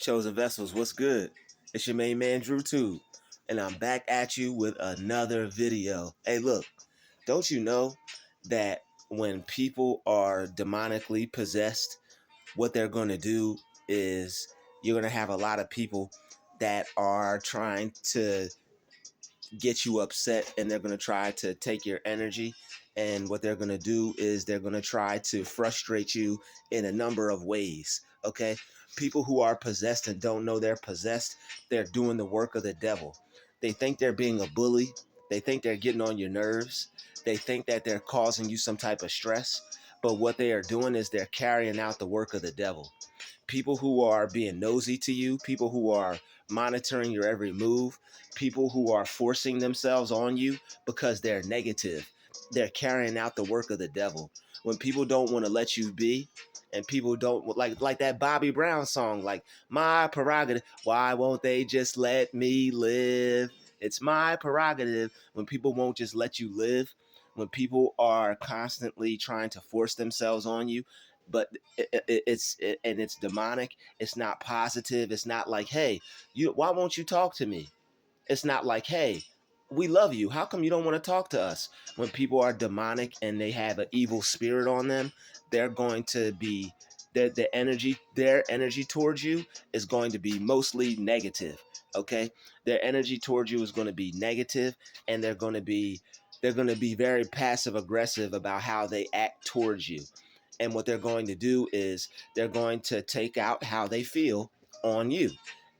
Chosen Vessels, what's good? It's your main man, Druuill, and I'm back at you with another video. Hey, look, don't you know that when people are demonically possessed, what they're going to do is you're going to have a lot of people that are trying to get you upset, and they're going to try to take your energy. And what they're going to do is they're going to try to frustrate you in a number of ways. Okay. People who are possessed and don't know they're possessed, they're doing the work of the devil. They think they're being a bully. They think they're getting on your nerves. They think that they're causing you some type of stress. But what they are doing is they're carrying out the work of the devil. People who are being nosy to you, people who are monitoring your every move, people who are forcing themselves on you because they're negative. They're carrying out the work of the devil. When people don't want to let you be, and people don't like that Bobby Brown song, like my prerogative. Why won't they just let me live? It's my prerogative. When people won't just let you live, when people are constantly trying to force themselves on you, but and it's demonic. It's not positive. It's not like, hey, why won't you talk to me? It's not like, hey, we love you. How come you don't want to talk to us? When people are demonic and they have an evil spirit on them, they're going to be their energy towards you is going to be mostly negative. Okay, their energy towards you is going to be negative, and they're going to be very passive aggressive about how they act towards you. And what they're going to do is they're going to take out how they feel on you,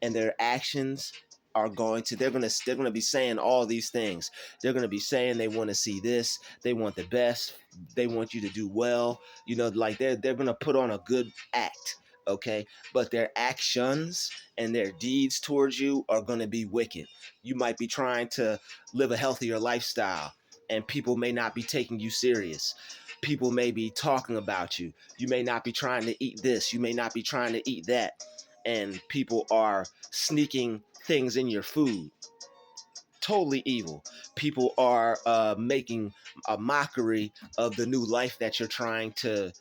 and their actions are going to they're going to be saying all these things. They're going to be saying they want to see this, they want the best, they want you to do well, like they're going to put on a good act. Okay, but their actions and their deeds towards you are going to be wicked. You might be trying to live a healthier lifestyle, and people may not be taking you serious. People may be talking about you. You may not be trying to eat this, you may not be trying to eat that, and people are sneaking things in your food. Totally evil. People are making a mockery of the new life that you're trying to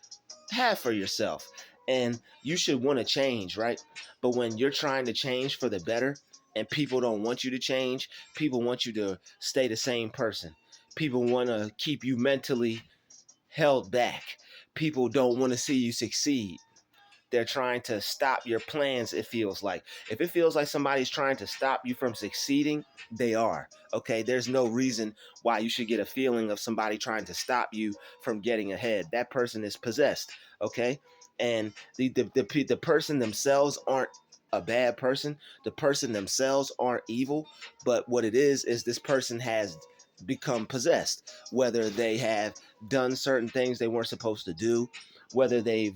have for yourself. And you should want to change, right? But when you're trying to change for the better and people don't want you to change, people want you to stay the same person. People want to keep you mentally held back. People don't want to see you succeed. They're trying to stop your plans. It feels like, if it feels like somebody's trying to stop you from succeeding, they are. Okay, there's no reason why you should get a feeling of somebody trying to stop you from getting ahead. That person is possessed. Okay, and the person themselves aren't a bad person. The person themselves aren't evil. But what it is this person has become possessed, whether they have done certain things they weren't supposed to do, whether they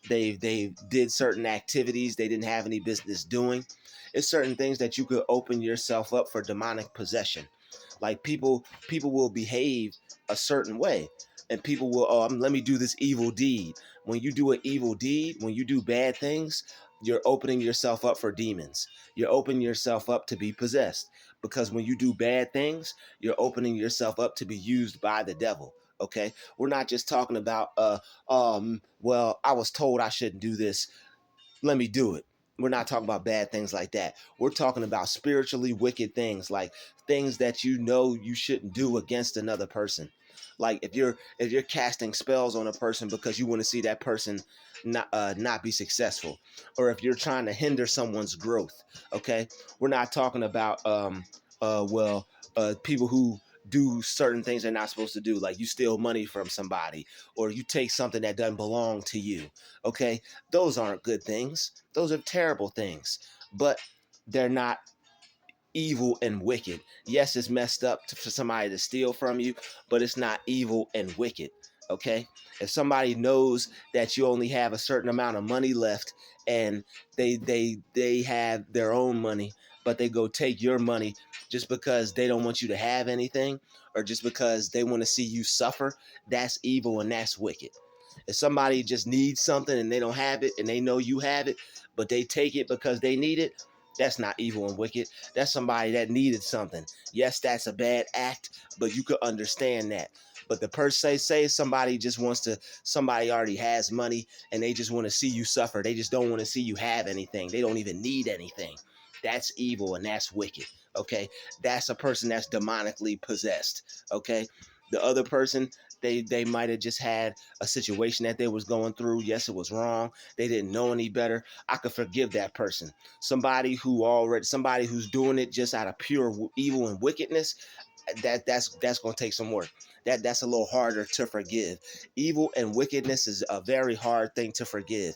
did certain activities they didn't have any business doing. It's certain things that you could open yourself up for demonic possession. Like people will behave a certain way, and people will, let me do this evil deed. When you do an evil deed, when you do bad things, you're opening yourself up for demons. You're opening yourself up to be possessed, because when you do bad things, you're opening yourself up to be used by the devil. Okay, we're not just talking about well, I was told I shouldn't do this, let me do it. We're not talking about bad things like that. We're talking about spiritually wicked things, like things that you know you shouldn't do against another person. Like if you're casting spells on a person because you want to see that person not be successful, or if you're trying to hinder someone's growth. Okay, we're not talking about well, people who do certain things they're not supposed to do, like you steal money from somebody, or you take something that doesn't belong to you. Okay, those aren't good things. Those are terrible things, but they're not evil and wicked. Yes, it's messed up for somebody to steal from you, but it's not evil and wicked. Okay, if somebody knows that you only have a certain amount of money left, and they have their own money, but they go take your money just because they don't want you to have anything, or just because they want to see you suffer, that's evil and that's wicked. If somebody just needs something and they don't have it, and they know you have it, but they take it because they need it, that's not evil and wicked. That's somebody that needed something. Yes, that's a bad act, but you could understand that. But the person say somebody just wants to, somebody already has money and they just want to see you suffer. They just don't want to see you have anything. They don't even need anything. That's evil and that's wicked. Okay, that's a person that's demonically possessed. Okay, the other person, they might have just had a situation that they was going through. Yes, it was wrong. They didn't know any better. I could forgive that person. Somebody who's doing it just out of pure evil and wickedness, that's going to take some work. That's a little harder to forgive. Evil and wickedness is a very hard thing to forgive,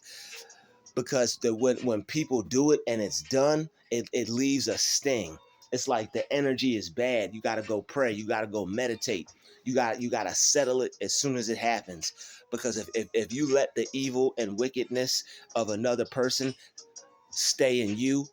because when people do it and it's done, it leaves a sting. It's like the energy is bad. You got to go pray. You got to go meditate. You got to settle it as soon as it happens, because if you let the evil and wickedness of another person stay in you,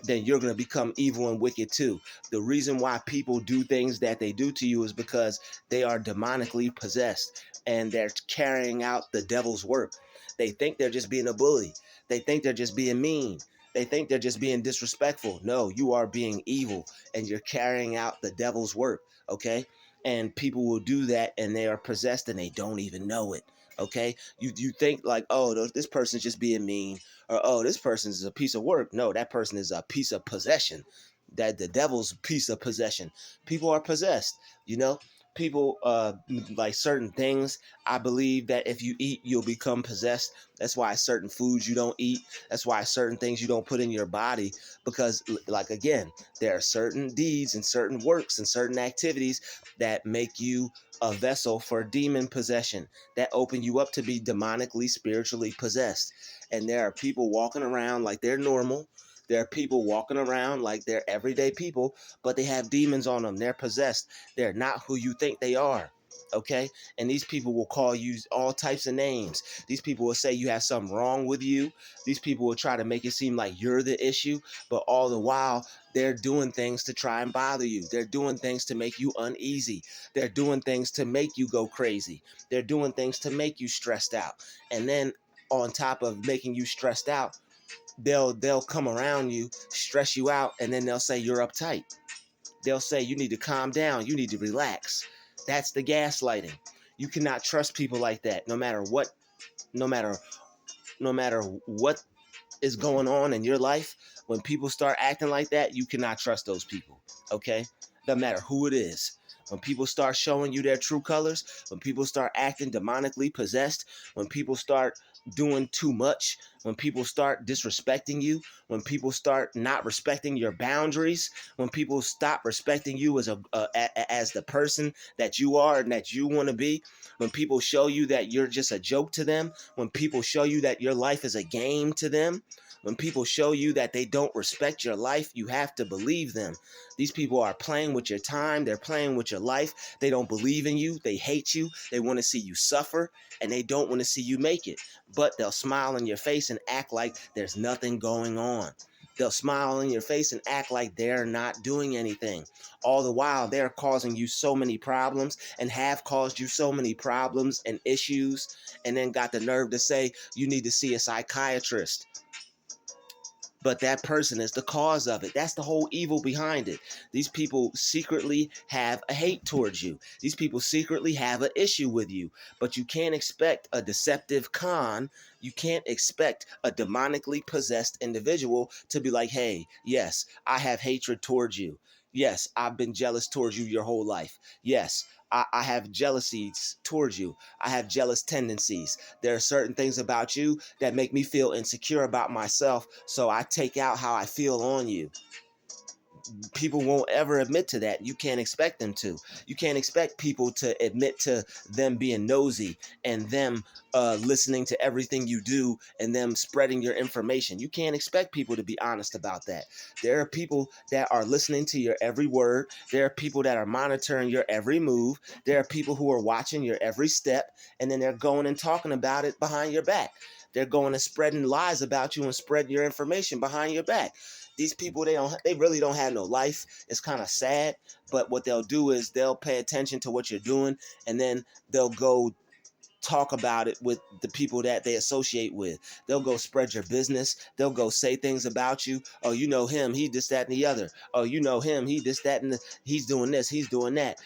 then you're going to become evil and wicked too. The reason why people do things that they do to you is because they are demonically possessed and they're carrying out the devil's work. They think they're just being a bully. They think they're just being mean. They think they're just being disrespectful. No, you are being evil and you're carrying out the devil's work, okay? And people will do that and they are possessed and they don't even know it, okay? You think like, oh, this person's just being mean, or oh, this person is a piece of work. No, that person is a piece of possession. That the devil's piece of possession. People are possessed, you know. People like certain things. I believe that if you eat, you'll become possessed. That's why certain foods you don't eat. That's why certain things you don't put in your body, because like again, there are certain deeds and certain works and certain activities that make you a vessel for demon possession, that open you up to be demonically, spiritually possessed. And there are people walking around like they're normal. There are people walking around like they're everyday people, but they have demons on them. They're possessed. They're not who you think they are. Okay? And these people will call you all types of names. These people will say you have something wrong with you. These people will try to make it seem like you're the issue, but all the while, they're doing things to try and bother you. They're doing things to make you uneasy. They're doing things to make you go crazy. They're doing things to make you stressed out. And then on top of making you stressed out, they'll come around you, stress you out, and then they'll say you're uptight. They'll say you need to calm down, you need to relax. That's the gaslighting. You cannot trust people like that, no matter what, no matter no matter what is going on in your life. When people start acting like that, you cannot trust those people. Okay? Doesn't matter who it is. When people start showing you their true colors, when people start acting demonically possessed, when people start doing too much, when people start disrespecting you, when people start not respecting your boundaries, when people stop respecting you as as the person that you are and that you want to be, when people show you that you're just a joke to them, when people show you that your life is a game to them, when people show you that they don't respect your life, you have to believe them. These people are playing with your time. They're playing with your life. They don't believe in you. They hate you. They want to see you suffer, and they don't want to see you make it. But they'll smile in your face and act like there's nothing going on. They'll smile in your face and act like they're not doing anything. All the while, they're causing you so many problems and have caused you so many problems and issues, and then got the nerve to say you need to see a psychiatrist. But that person is the cause of it. That's the whole evil behind it. These people secretly have a hate towards you. These people secretly have an issue with you. But you can't expect a deceptive con. You can't expect a demonically possessed individual to be like, hey, yes, I have hatred towards you. Yes, I've been jealous towards you your whole life. Yes, I have jealousies towards you. I have jealous tendencies. There are certain things about you that make me feel insecure about myself, so I take out how I feel on you. People won't ever admit to that. You can't expect them to. You can't expect people to admit to them being nosy and them listening to everything you do and them spreading your information. You can't expect people to be honest about that. There are people that are listening to your every word. There are people that are monitoring your every move. There are people who are watching your every step, and then they're going and talking about it behind your back. They're going and spreading lies about you and spreading your information behind your back. These people, they really don't have no life. It's kind of sad, but what they'll do is they'll pay attention to what you're doing, and then they'll go talk about it with the people that they associate with. They'll go spread your business. They'll go say things about you. Oh, you know him, he this, that, and the other. Oh, you know him, he this, that, and he's doing this, he's doing that.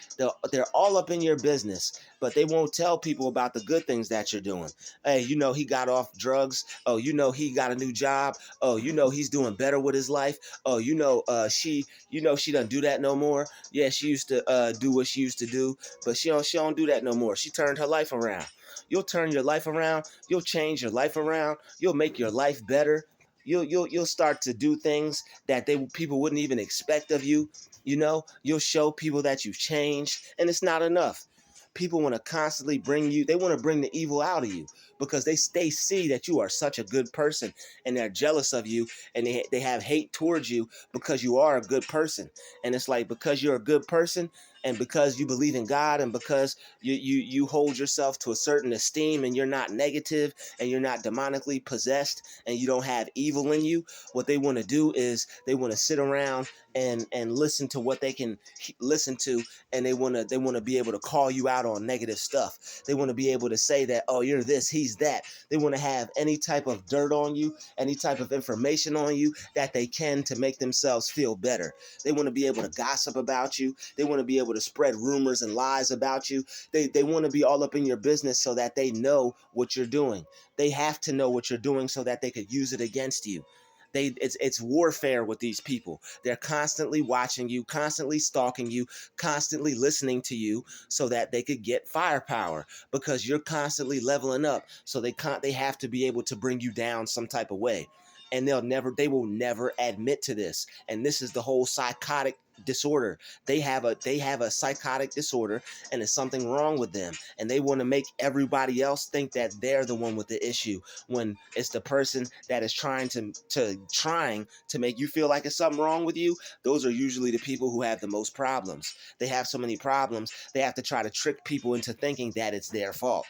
They're all up in your business. but they won't tell people about the good things that you're doing. Hey, you know, he got off drugs. Oh, you know, he got a new job. Oh, you know, he's doing better with his life. Oh, she doesn't do that no more. Yeah, she used to do what she used to do, but she don't do that no more. She turned her life around. You'll turn your life around. You'll change your life around. You'll make your life better. You'll start to do things that people wouldn't even expect of you. You know, you'll show people that you've changed, and it's not enough. People want to constantly they want to bring the evil out of you because they see that you are such a good person, and they're jealous of you, and they have hate towards you because you are a good person. And it's like, because you're a good person, and because you believe in God, and because you hold yourself to a certain esteem, and you're not negative, and you're not demonically possessed, and you don't have evil in you, what they want to do is they want to sit around and listen to what they can listen to, and they want to be able to call you out on negative stuff. They want to be able to say that, oh, you're this, he's that. They want to have any type of dirt on you, any type of information on you that they can to make themselves feel better. They want to be able to gossip about you. They want to be able to spread rumors and lies about you. They want to be all up in your business so that they know what you're doing. They have to know what you're doing so that they could use it against you. It's warfare with these people. They're constantly watching you, constantly stalking you, constantly listening to you so that they could get firepower, because you're constantly leveling up. So they have to be able to bring you down some type of way. And they will never admit to this. And this is the whole psychotic disorder. They have a psychotic disorder, and it's something wrong with them, and they want to make everybody else think that they're the one with the issue, when it's the person that is trying to make you feel like it's something wrong with you. Those are usually the people who have the most problems. They have so many problems, they have to try to trick people into thinking that it's their fault.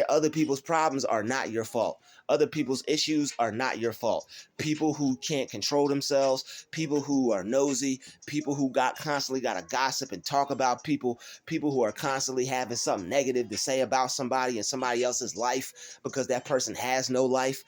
Other people's problems are not your fault. Other people's issues are not your fault. People who can't control themselves, people who are nosy, people who constantly got to gossip and talk about people, people who are constantly having something negative to say about somebody and somebody else's life because that person has no life.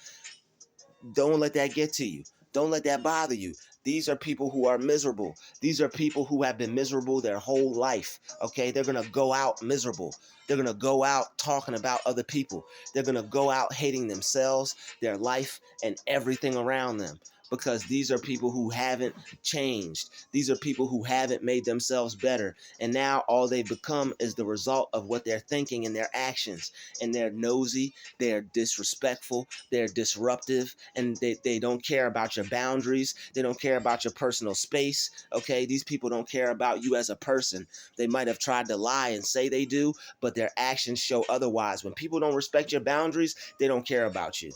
Don't let that get to you. Don't let that bother you. These are people who are miserable. These are people who have been miserable their whole life. Okay, they're going to go out miserable. They're going to go out talking about other people. They're going to go out hating themselves, their life, and everything around them, because these are people who haven't changed. These are people who haven't made themselves better. And now all they've become is the result of what they're thinking and their actions. And they're nosy, they're disrespectful, they're disruptive, and they don't care about your boundaries. They don't care about your personal space. Okay, these people don't care about you as a person. They might have tried to lie and say they do, but their actions show otherwise. When people don't respect your boundaries, they don't care about you.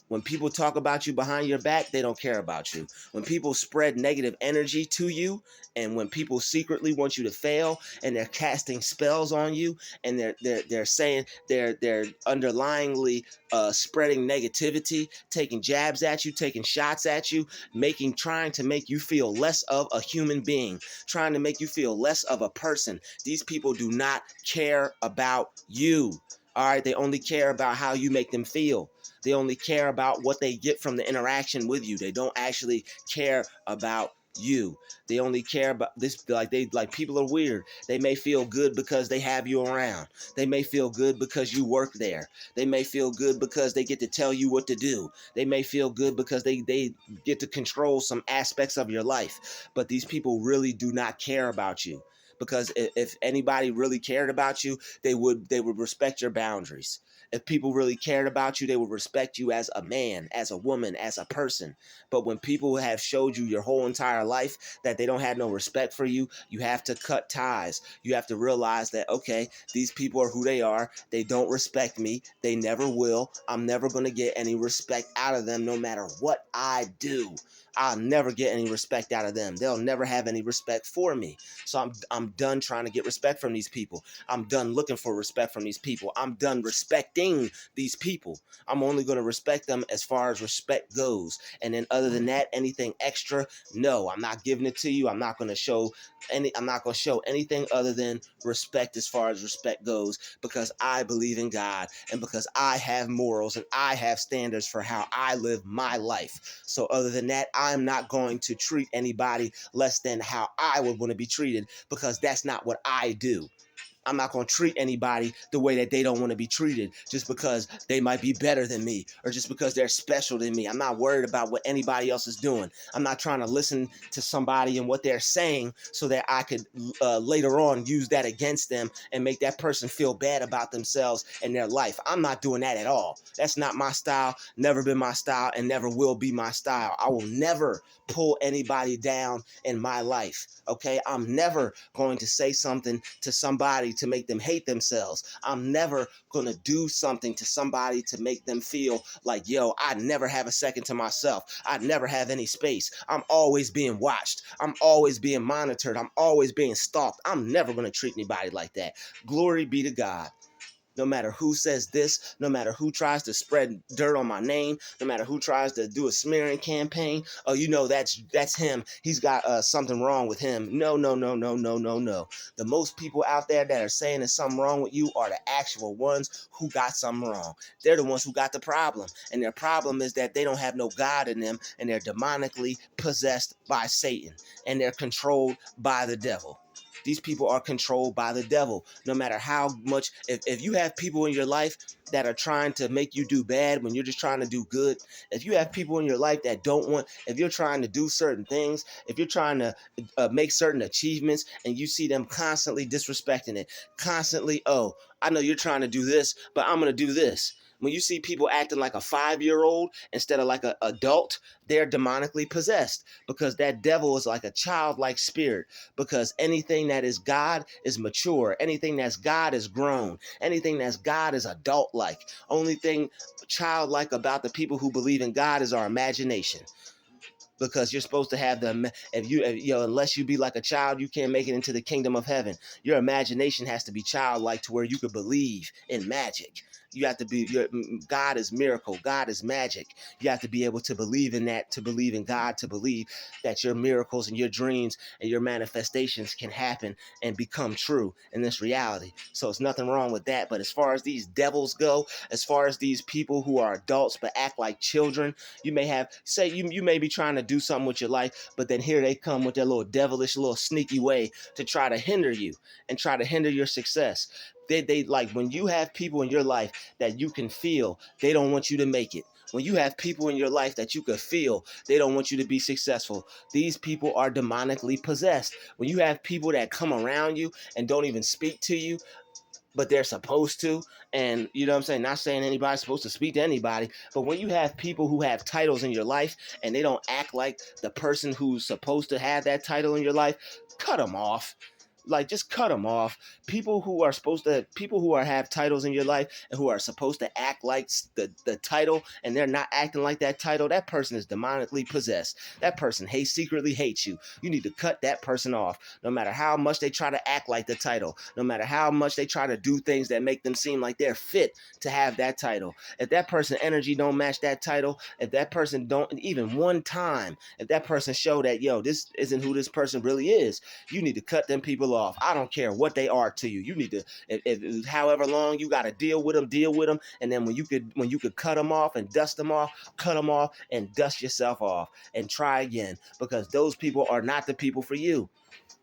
When people talk about you behind your back, they don't care about you. When people spread negative energy to you, and when people secretly want you to fail, and they're casting spells on you, and they're saying they're underlyingly spreading negativity, taking jabs at you, taking shots at you, trying to make you feel less of a human being, trying to make you feel less of a person. These people do not care about you. All right, they only care about how you make them feel. They only care about what they get from the interaction with you. They don't actually care about you. They only care about this. Like people are weird. They may feel good because they have you around. They may feel good because you work there. They may feel good because they get to tell you what to do. They may feel good because they get to control some aspects of your life. But these people really do not care about you. Because if anybody really cared about you, they would respect your boundaries. If people really cared about you, they would respect you as a man, as a woman, as a person. But when people have showed you your whole entire life that they don't have no respect for you, you have to cut ties. You have to realize that, okay, these people are who they are. They don't respect me. They never will. I'm never going to get any respect out of them no matter what I do. I'll never get any respect out of them. They'll never have any respect for me. So I'm done trying to get respect from these people. I'm done looking for respect from these people. I'm done respecting these people. I'm only going to respect them as far as respect goes. And then other than that, anything extra, no, I'm not giving it to you. I'm not going to show anything other than respect as far as respect goes, because I believe in God, and because I have morals and I have standards for how I live my life. So other than that, I'm not going to treat anybody less than how I would want to be treated, because that's not what I do. I'm not going to treat anybody the way that they don't want to be treated just because they might be better than me or just because they're special than me. I'm not worried about what anybody else is doing. I'm not trying to listen to somebody and what they're saying so that I could later on use that against them and make that person feel bad about themselves and their life. I'm not doing that at all. That's not my style, never been my style, and never will be my style. I will never pull anybody down in my life. Okay, I'm never going to say something to somebody to make them hate themselves. I'm never going to do something to somebody to make them feel like, yo, I never have a second to myself. I never have any space. I'm always being watched. I'm always being monitored. I'm always being stalked. I'm never going to treat anybody like that. Glory be to God. No matter who says this, no matter who tries to spread dirt on my name, no matter who tries to do a smearing campaign, oh, you know, that's him. He's got something wrong with him. No, no, no, no, no, no, no. The most people out there that are saying there's something wrong with you are the actual ones who got something wrong. They're the ones who got the problem. And their problem is that they don't have no God in them, and they're demonically possessed by Satan, and they're controlled by the devil. These people are controlled by the devil. No matter how much, if you have people in your life that are trying to make you do bad when you're just trying to do good, if you have people in your life that don't want, if you're trying to do certain things, if you're trying to make certain achievements and you see them constantly disrespecting it, constantly, oh, I know you're trying to do this, but I'm going to do this. When you see people acting like a 5-year-old instead of like an adult, they're demonically possessed because that devil is like a childlike spirit. Because anything that is God is mature. Anything that's God is grown. Anything that's God is adult-like. Only thing childlike about the people who believe in God is our imagination. Because you're supposed to have unless you be like a child, you can't make it into the kingdom of heaven. Your imagination has to be childlike to where you could believe in magic. You have to be, God is miracle. God is magic. You have to be able to believe in that, to believe in God, to believe that your miracles and your dreams and your manifestations can happen and become true in this reality. So it's nothing wrong with that. But as far as these devils go, as far as these people who are adults but act like children, you may have, say you may be trying to do something with your life, but then here they come with their little devilish, little sneaky way to try to hinder you and try to hinder your success. They like when you have people in your life that you can feel they don't want you to make it. When you have people in your life that you could feel they don't want you to be successful, these people are demonically possessed. When you have people that come around you and don't even speak to you, but they're supposed to, and you know what I'm saying, not saying anybody's supposed to speak to anybody, but when you have people who have titles in your life and they don't act like the person who's supposed to have that title in your life, cut them off. Like, just cut them off. People who are have titles in your life and who are supposed to act like the title, and they're not acting like that title, that person is demonically possessed. That person secretly hates you. You need to cut that person off. No matter how much they try to act like the title, no matter how much they try to do things that make them seem like they're fit to have that title. If that person energy don't match that title, if that person don't, even one time, if that person show that, yo, this isn't who this person really is, you need to cut them people off. I don't care what they are to you. You need to, if however long you got to deal with them. And then when you could cut them off and dust them off, cut them off and dust yourself off and try again, because those people are not the people for you.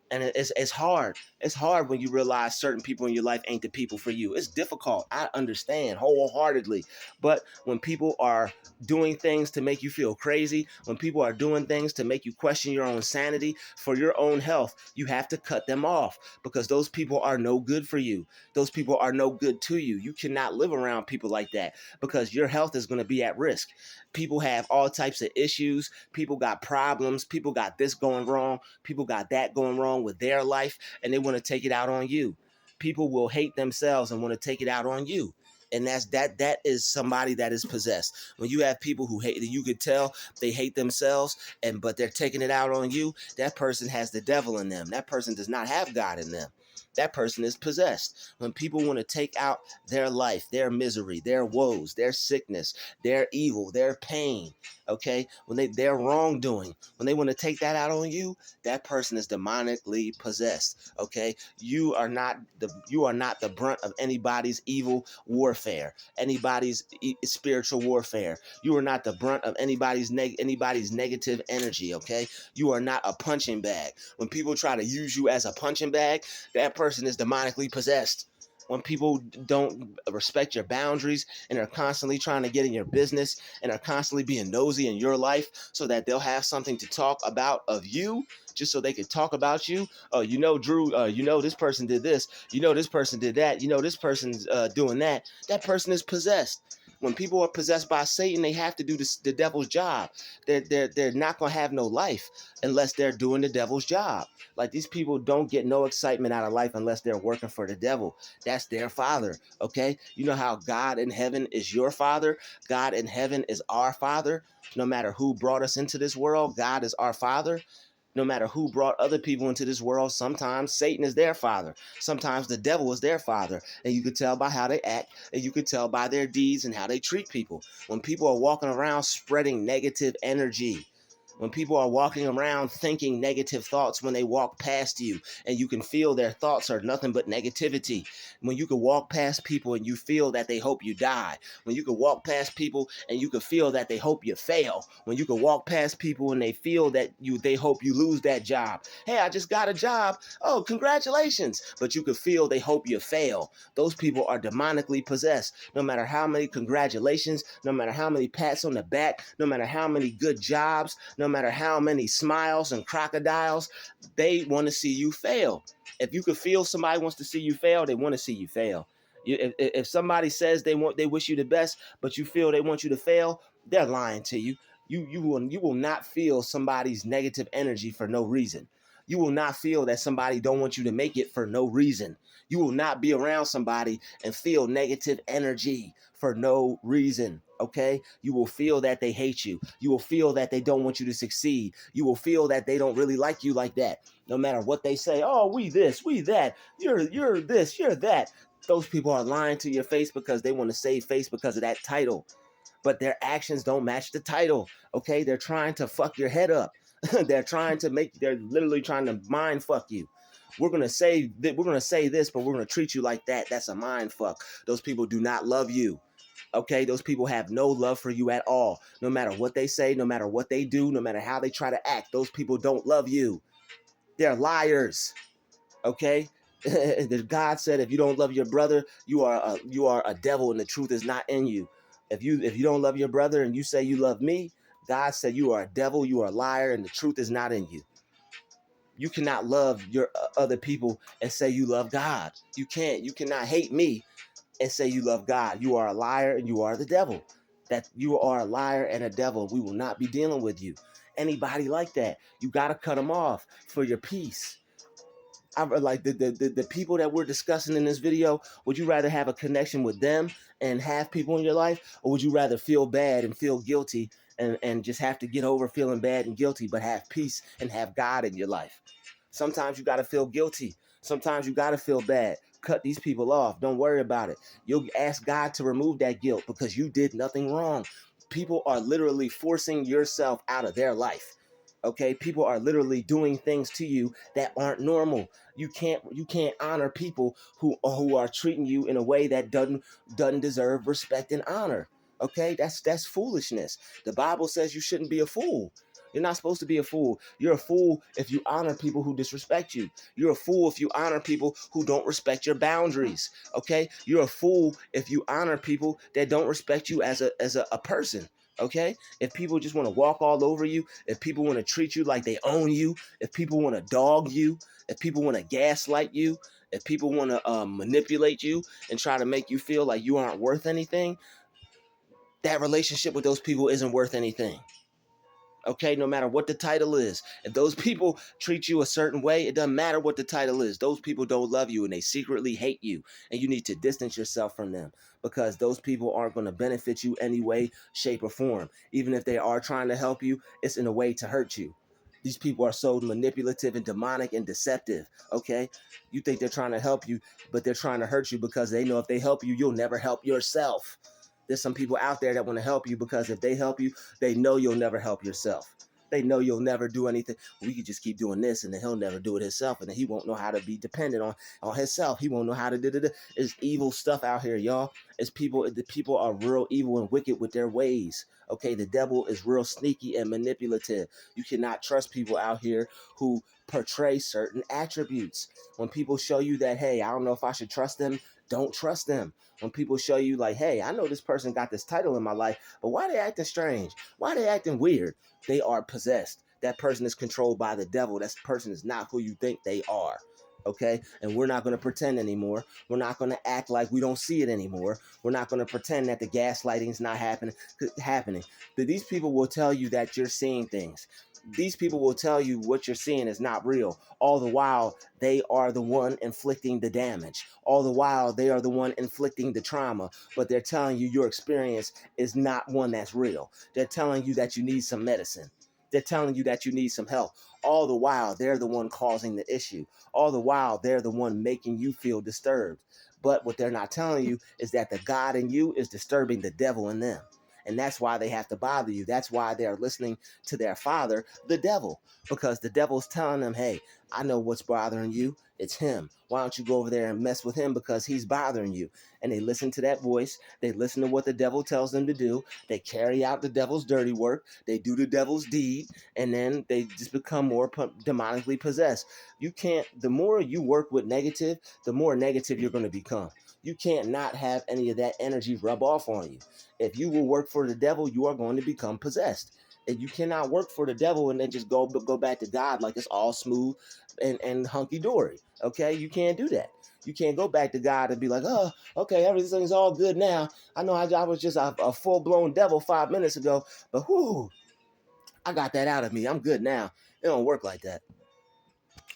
And it's hard. It's hard when you realize certain people in your life ain't the people for you. It's difficult. I understand wholeheartedly. But when people are doing things to make you feel crazy, when people are doing things to make you question your own sanity for your own health, you have to cut them off, because those people are no good for you. Those people are no good to you. You cannot live around people like that, because your health is going to be at risk. People have all types of issues. People got problems. People got this going wrong. People got that going wrong with their life, and they want to take it out on you. People will hate themselves and want to take it out on you. And that is somebody that is possessed. When you have people who hate, you could tell they hate themselves, but they're taking it out on you, that person has the devil in them. That person does not have God in them. That person is possessed. When people want to take out their life, their misery, their woes, their sickness, their evil, their pain, okay, when their wrongdoing, when they want to take that out on you, that person is demonically possessed. Okay, you are not the brunt of anybody's evil warfare, anybody's spiritual warfare. You are not the brunt of anybody's negative energy. Okay, you are not a punching bag. When people try to use you as a punching bag, that person is demonically possessed. When people don't respect your boundaries and are constantly trying to get in your business and are constantly being nosy in your life so that they'll have something to talk about of you, just so they can talk about you. Oh, you know, Drew, you know, this person did this. You know, this person did that. You know, this person's doing that. That person is possessed. When people are possessed by Satan, they have to do the devil's job. They're not going to have no life unless they're doing the devil's job. Like, these people don't get no excitement out of life unless they're working for the devil. That's their father, okay? You know how God in heaven is your father? God in heaven is our father. No matter who brought us into this world, God is our father. No matter who brought other people into this world, sometimes Satan is their father. Sometimes the devil is their father. And you could tell by how they act, and you could tell by their deeds and how they treat people. When people are walking around spreading negative energy, when people are walking around thinking negative thoughts when they walk past you, and you can feel their thoughts are nothing but negativity. When you can walk past people and you feel that they hope you die. When you can walk past people and you can feel that they hope you fail. When you can walk past people and they feel that they hope you lose that job. Hey, I just got a job. Oh, congratulations. But you can feel they hope you fail. Those people are demonically possessed. No matter how many congratulations, no matter how many pats on the back, no matter how many good jobs, no matter how many smiles and crocodiles, they want to see you fail. If you could feel somebody wants to see you fail, they want to see you fail. If somebody says they wish you the best, but you feel they want you to fail, they're lying to you. You will not feel somebody's negative energy for no reason. You will not feel that somebody don't want you to make it for no reason. You will not be around somebody and feel negative energy for no reason. Okay? You will feel that they hate you. You will feel that they don't want you to succeed. You will feel that they don't really like you like that. No matter what they say, oh, we this, we that, you're this, you're that. Those people are lying to your face because they want to save face because of that title. But their actions don't match the title. Okay? They're trying to fuck your head up. They're literally trying to mind fuck you. We're gonna say this, but we're gonna treat you like that. That's a mind fuck. Those people do not love you. Okay, those people have no love for you at all. No matter what they say, no matter what they do, no matter how they try to act, those people don't love you. They're liars. Okay, God said, if you don't love your brother, you are a devil, and the truth is not in you. If you don't love your brother and you say you love me, God said you are a devil, you are a liar, and the truth is not in you. You cannot love your other people and say you love God. You can't. You cannot hate me and say you love God. You are a liar and you are the devil. That you are a liar and a devil. We will not be dealing with you. Anybody like that, you got to cut them off for your peace. I like the people that we're discussing in this video. Would you rather have a connection with them and have people in your life, or would you rather feel bad and feel guilty and just have to get over feeling bad and guilty, but have peace and have God in your life? Sometimes you got to feel guilty. Sometimes you got to feel bad. Cut these people off. Don't worry about it. You'll ask God to remove that guilt because you did nothing wrong. People are literally forcing yourself out of their life. Okay, people are literally doing things to you that aren't normal. You can't honor people who are treating you in a way that doesn't deserve respect and honor. Okay, that's foolishness. The Bible says you shouldn't be a fool. You're not supposed to be a fool. You're a fool if you honor people who disrespect you. You're a fool if you honor people who don't respect your boundaries. Okay, you're a fool if you honor people that don't respect you as a person. Okay, if people just want to walk all over you, if people want to treat you like they own you, if people want to dog you, if people want to gaslight you, if people want to manipulate you and try to make you feel like you aren't worth anything, that relationship with those people isn't worth anything. Okay, no matter what the title is, if those people treat you a certain way, it doesn't matter what the title is. Those people don't love you and they secretly hate you, and you need to distance yourself from them because those people aren't going to benefit you any way, shape, or form. Even if they are trying to help you, it's in a way to hurt you. These people are so manipulative and demonic and deceptive. Okay, you think they're trying to help you, but they're trying to hurt you because they know if they help you, you'll never help yourself. There's some people out there that want to help you because if they help you, they know you'll never help yourself. They know you'll never do anything. We could just keep doing this, and then he'll never do it himself, and then he won't know how to be dependent on himself. He won't know how to do it. It's evil stuff out here, y'all. It's people. The people are real evil and wicked with their ways. Okay, the devil is real sneaky and manipulative. You cannot trust people out here who portray certain attributes. When people show you that, hey, I don't know if I should trust them, don't trust them. When people show you like, hey, I know this person got this title in my life, but why they acting strange? Why they acting weird? They are possessed. That person is controlled by the devil. That person is not who you think they are. Okay? And we're not going to pretend anymore. We're not going to act like we don't see it anymore. We're not going to pretend that the gaslighting is not happening. But these people will tell you that you're seeing things. These people will tell you what you're seeing is not real. All the while, they are the one inflicting the damage. All the while, they are the one inflicting the trauma. But they're telling you your experience is not one that's real. They're telling you that you need some medicine. They're telling you that you need some help. All the while, they're the one causing the issue. All the while, they're the one making you feel disturbed. But what they're not telling you is that the God in you is disturbing the devil in them. And that's why they have to bother you. That's why they're listening to their father, the devil, because the devil's telling them, hey, I know what's bothering you. It's him. Why don't you go over there and mess with him because he's bothering you? And they listen to that voice. They listen to what the devil tells them to do. They carry out the devil's dirty work. They do the devil's deed. And then they just become more demonically possessed. You can't, the more you work with negative, the more negative you're going to become. You can't not have any of that energy rub off on you. If you will work for the devil, you are going to become possessed. And you cannot work for the devil and then just go back to God like it's all smooth and hunky dory. Okay, you can't do that. You can't go back to God and be like, oh, okay, everything's all good now. I know I was just a full blown devil 5 minutes ago, but whoo, I got that out of me. I'm good now. It don't work like that.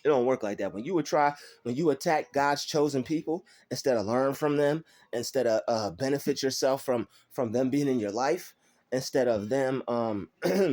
It don't work like that. When you attack God's chosen people, instead of learn from them, instead of benefit yourself from them being in your life, instead of them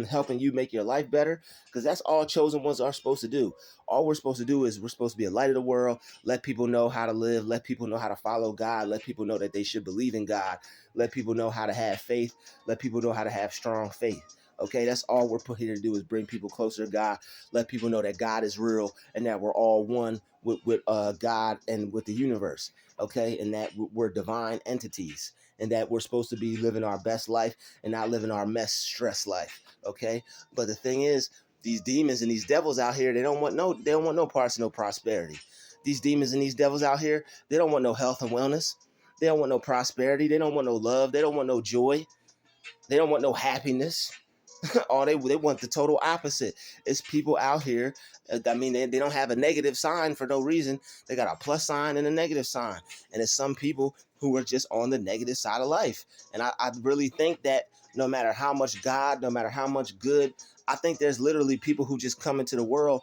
helping you make your life better, because that's all chosen ones are supposed to do. All we're supposed to do is we're supposed to be a light of the world, let people know how to live, let people know how to follow God, let people know that they should believe in God, let people know how to have faith, let people know how to have strong faith. Okay, that's all we're put here to do is bring people closer to God, let people know that God is real and that we're all one with God and with the universe. Okay, and that we're divine entities and that we're supposed to be living our best life and not living our mess stress life. Okay, but the thing is, these demons and these devils out here, they don't want no parts of no prosperity. These demons and these devils out here, they don't want no health and wellness. They don't want no prosperity. They don't want no love. They don't want no joy. They don't want no happiness. Or they want the total opposite. It's people out here. I mean, they don't have a negative sign for no reason. They got a plus sign and a negative sign. And it's some people who are just on the negative side of life. And I really think that no matter how much God, no matter how much good, I think there's literally people who just come into the world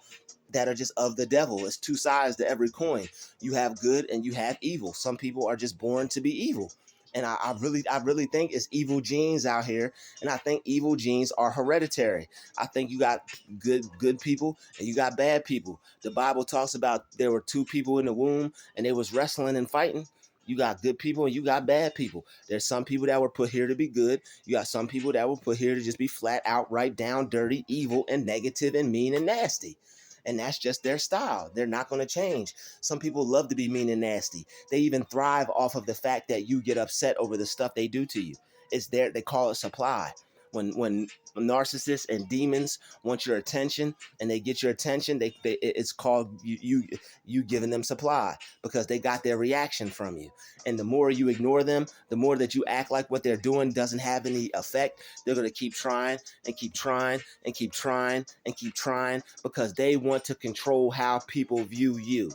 that are just of the devil. It's two sides to every coin. You have good and you have evil. Some people are just born to be evil. And I really think it's evil genes out here, and I think evil genes are hereditary. I think you got good people and you got bad people. The Bible talks about there were two people in the womb and they was wrestling and fighting. You got good people and you got bad people. There's some people that were put here to be good. You got some people that were put here to just be flat out, right down, dirty, evil, and negative, and mean and nasty. And that's just their style. They're not going to change. Some people love to be mean and nasty. They even thrive off of the fact that you get upset over the stuff they do to you. It's there. They call it supply. When narcissists and demons want your attention and they get your attention, it's called you giving them supply because they got their reaction from you. And the more you ignore them, the more that you act like what they're doing doesn't have any effect. They're going to keep trying and keep trying and keep trying and keep trying because they want to control how people view you.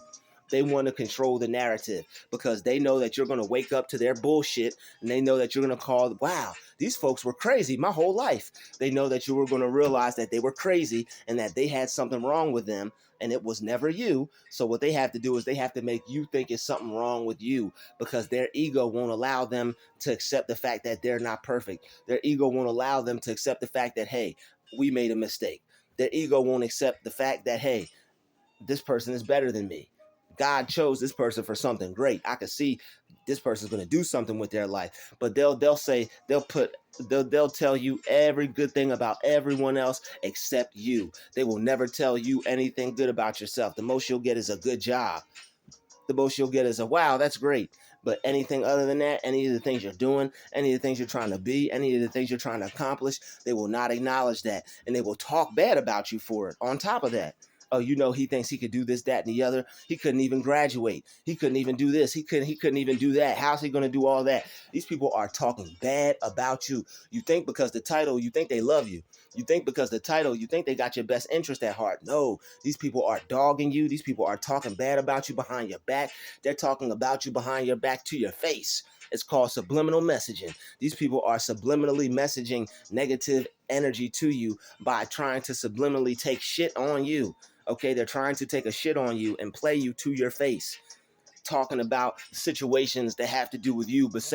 They want to control the narrative because they know that you're going to wake up to their bullshit and they know that you're going to call, wow, these folks were crazy my whole life. They know that you were going to realize that they were crazy and that they had something wrong with them and it was never you. So what they have to do is they have to make you think it's something wrong with you because their ego won't allow them to accept the fact that they're not perfect. Their ego won't allow them to accept the fact that, hey, we made a mistake. Their ego won't accept the fact that, hey, this person is better than me. God chose this person for something great. I could see this person's going to do something with their life, but they'll tell you every good thing about everyone else except you. They will never tell you anything good about yourself. The most you'll get is a good job. The most you'll get is a wow, that's great. But anything other than that, any of the things you're doing, any of the things you're trying to be, any of the things you're trying to accomplish, they will not acknowledge that. And they will talk bad about you for it. On top of that, oh, you know, he thinks he could do this, that, and the other. He couldn't even graduate. He couldn't even do this. He couldn't even do that. How's he going to do all that? These people are talking bad about you. You think because the title, you think they love you. You think because the title, you think they got your best interest at heart. No, these people are dogging you. These people are talking bad about you behind your back. They're talking about you behind your back to your face. It's called subliminal messaging. These people are subliminally messaging negative energy to you by trying to subliminally take shit on you. Okay, they're trying to take a shit on you and play you to your face, talking about situations that have to do with you, but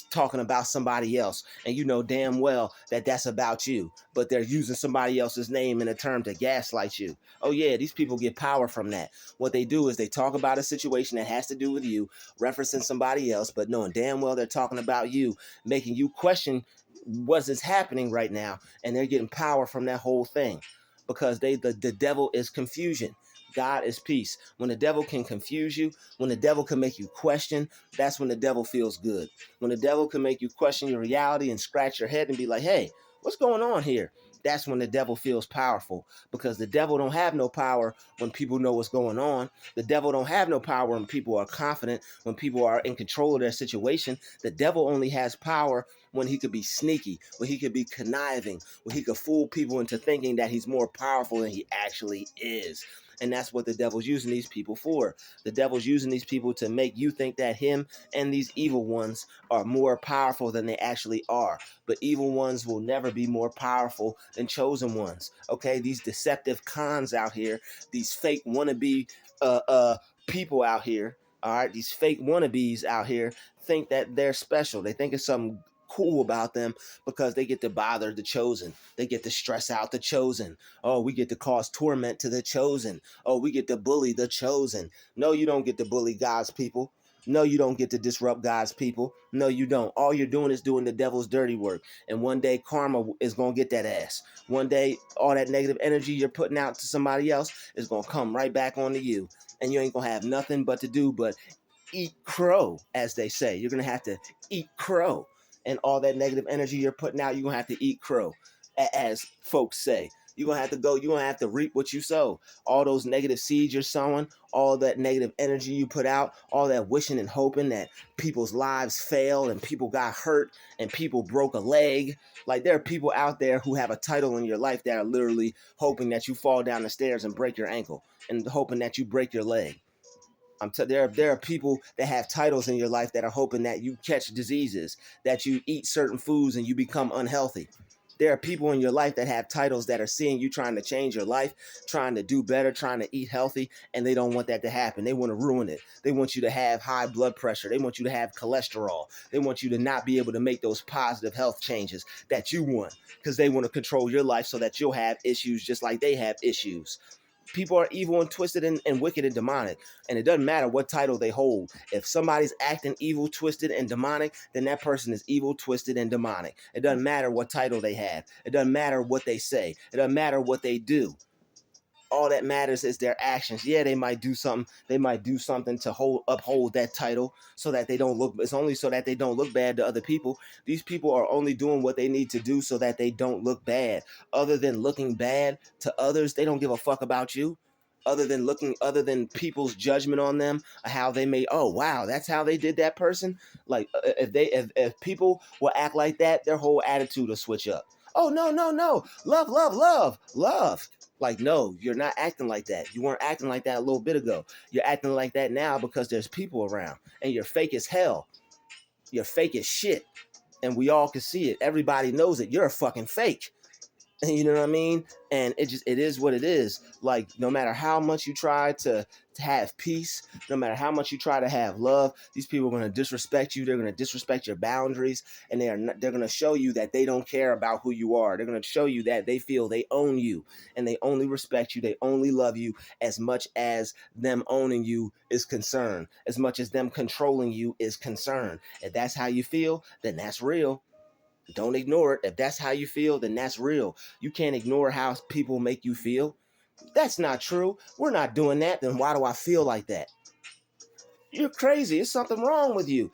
talking about somebody else. And you know damn well that that's about you, but they're using somebody else's name in a term to gaslight you. Oh yeah, these people get power from that. What they do is they talk about a situation that has to do with you, referencing somebody else, but knowing damn well they're talking about you, making you question what is happening right now, and they're getting power from that whole thing because the devil is confusion. God is peace. When the devil can confuse you, when the devil can make you question, that's when the devil feels good. When the devil can make you question your reality and scratch your head and be like, hey, what's going on here? That's when the devil feels powerful, because the devil don't have no power when people know what's going on. The devil don't have no power when people are confident, when people are in control of their situation. The devil only has power when he could be sneaky, when he could be conniving, when he could fool people into thinking that he's more powerful than he actually is. And that's what the devil's using these people for. The devil's using these people to make you think that him and these evil ones are more powerful than they actually are. But evil ones will never be more powerful than chosen ones. Okay, these deceptive cons out here, these fake wannabe people out here, all right, these fake wannabes out here think that they're special. They think it's something cool about them because they get to bother the chosen. They get to stress out the chosen. Oh, we get to cause torment to the chosen. Oh, we get to bully the chosen. No, you don't get to bully God's people. No, you don't get to disrupt God's people. No, you don't. All you're doing is doing the devil's dirty work. And one day karma is going to get that ass. One day all that negative energy you're putting out to somebody else is going to come right back onto you. And you ain't going to have nothing but to do but eat crow, as they say. You're going to have to eat crow. And all that negative energy you're putting out, you're going to have to eat crow, as folks say. You're going to have to go, you're going to have to reap what you sow. All those negative seeds you're sowing, all that negative energy you put out, all that wishing and hoping that people's lives failed and people got hurt and people broke a leg. Like, there are people out there who have a title in your life that are literally hoping that you fall down the stairs and break your ankle and hoping that you break your leg. There are people that have titles in your life that are hoping that you catch diseases, that you eat certain foods and you become unhealthy. There are people in your life that have titles that are seeing you trying to change your life, trying to do better, trying to eat healthy, and they don't want that to happen. They want to ruin it. They want you to have high blood pressure. They want you to have cholesterol. They want you to not be able to make those positive health changes that you want, because they want to control your life so that you'll have issues just like they have issues. People are evil and twisted and wicked and demonic. And it doesn't matter what title they hold. If somebody's acting evil, twisted, and demonic, then that person is evil, twisted, and demonic. It doesn't matter what title they have. It doesn't matter what they say. It doesn't matter what they do. All that matters is their actions. Yeah, they might do something. They might do something to uphold that title so that they don't look. It's only so that they don't look bad to other people. These people are only doing what they need to do so that they don't look bad. Other than looking bad to others, they don't give a fuck about you. Other than people's judgment on them, how they may. Oh wow, that's how they did that person. Like if people will act like that, their whole attitude will switch up. Oh no no no, love love love love. Like, no, you're not acting like that. You weren't acting like that a little bit ago. You're acting like that now because there's people around, and you're fake as hell. You're fake as shit. And we all can see it. Everybody knows it. You're a fucking fake. You know what I mean? And it is what it is. Like, no matter how much you try to have peace, no matter how much you try to have love, these people are going to disrespect you. They're going to disrespect your boundaries, and they're going to show you that they don't care about who you are. They're going to show you that they feel they own you, and they only respect you. They only love you as much as them owning you is concerned, as much as them controlling you is concerned. If that's how you feel, then that's real. Don't ignore it. If that's how you feel, then that's real. You can't ignore how people make you feel. That's not true. We're not doing that. Then why do I feel like that? You're crazy. There's something wrong with you.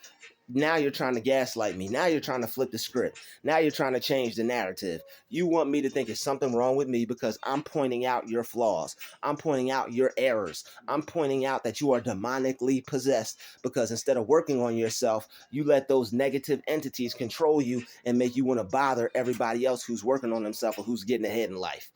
Now you're trying to gaslight me. Now you're trying to flip the script. Now you're trying to change the narrative. You want me to think there's something wrong with me because I'm pointing out your flaws. I'm pointing out your errors. I'm pointing out that you are demonically possessed because instead of working on yourself, you let those negative entities control you and make you want to bother everybody else who's working on themselves or who's getting ahead in life.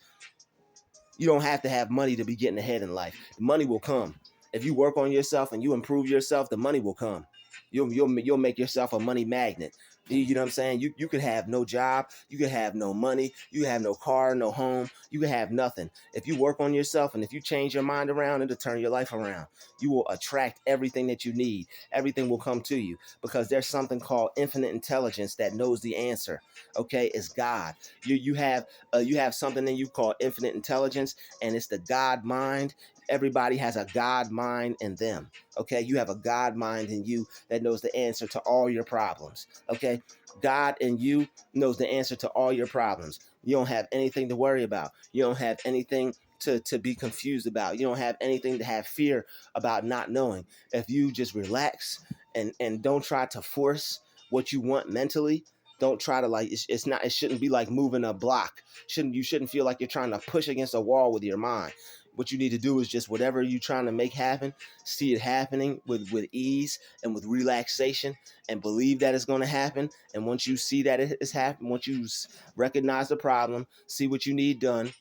You don't have to have money to be getting ahead in life. The money will come. If you work on yourself and you improve yourself, the money will come. You'll make yourself a money magnet. You know what I'm saying? You could have no job, you could have no money, you could have no car, no home, you could have nothing. If you work on yourself and if you change your mind around, it'll turn your life around. You will attract everything that you need. Everything will come to you because there's something called infinite intelligence that knows the answer. Okay, it's God. You have something in you called infinite intelligence, and it's the God mind. Everybody has a God mind in them. Okay, you have a God mind in you that knows the answer to all your problems. Okay, God in you knows the answer to all your problems. You don't have anything to worry about. You don't have anything to be confused about. You don't have anything to have fear about not knowing. If you just relax and don't try to force what you want mentally, don't try to like it's not it shouldn't be like moving a block. You shouldn't feel like you're trying to push against a wall with your mind. What you need to do is just whatever you're trying to make happen, see it happening with ease and with relaxation, and believe that it's going to happen. And once you see that it is happening, once you recognize the problem, see what you need done,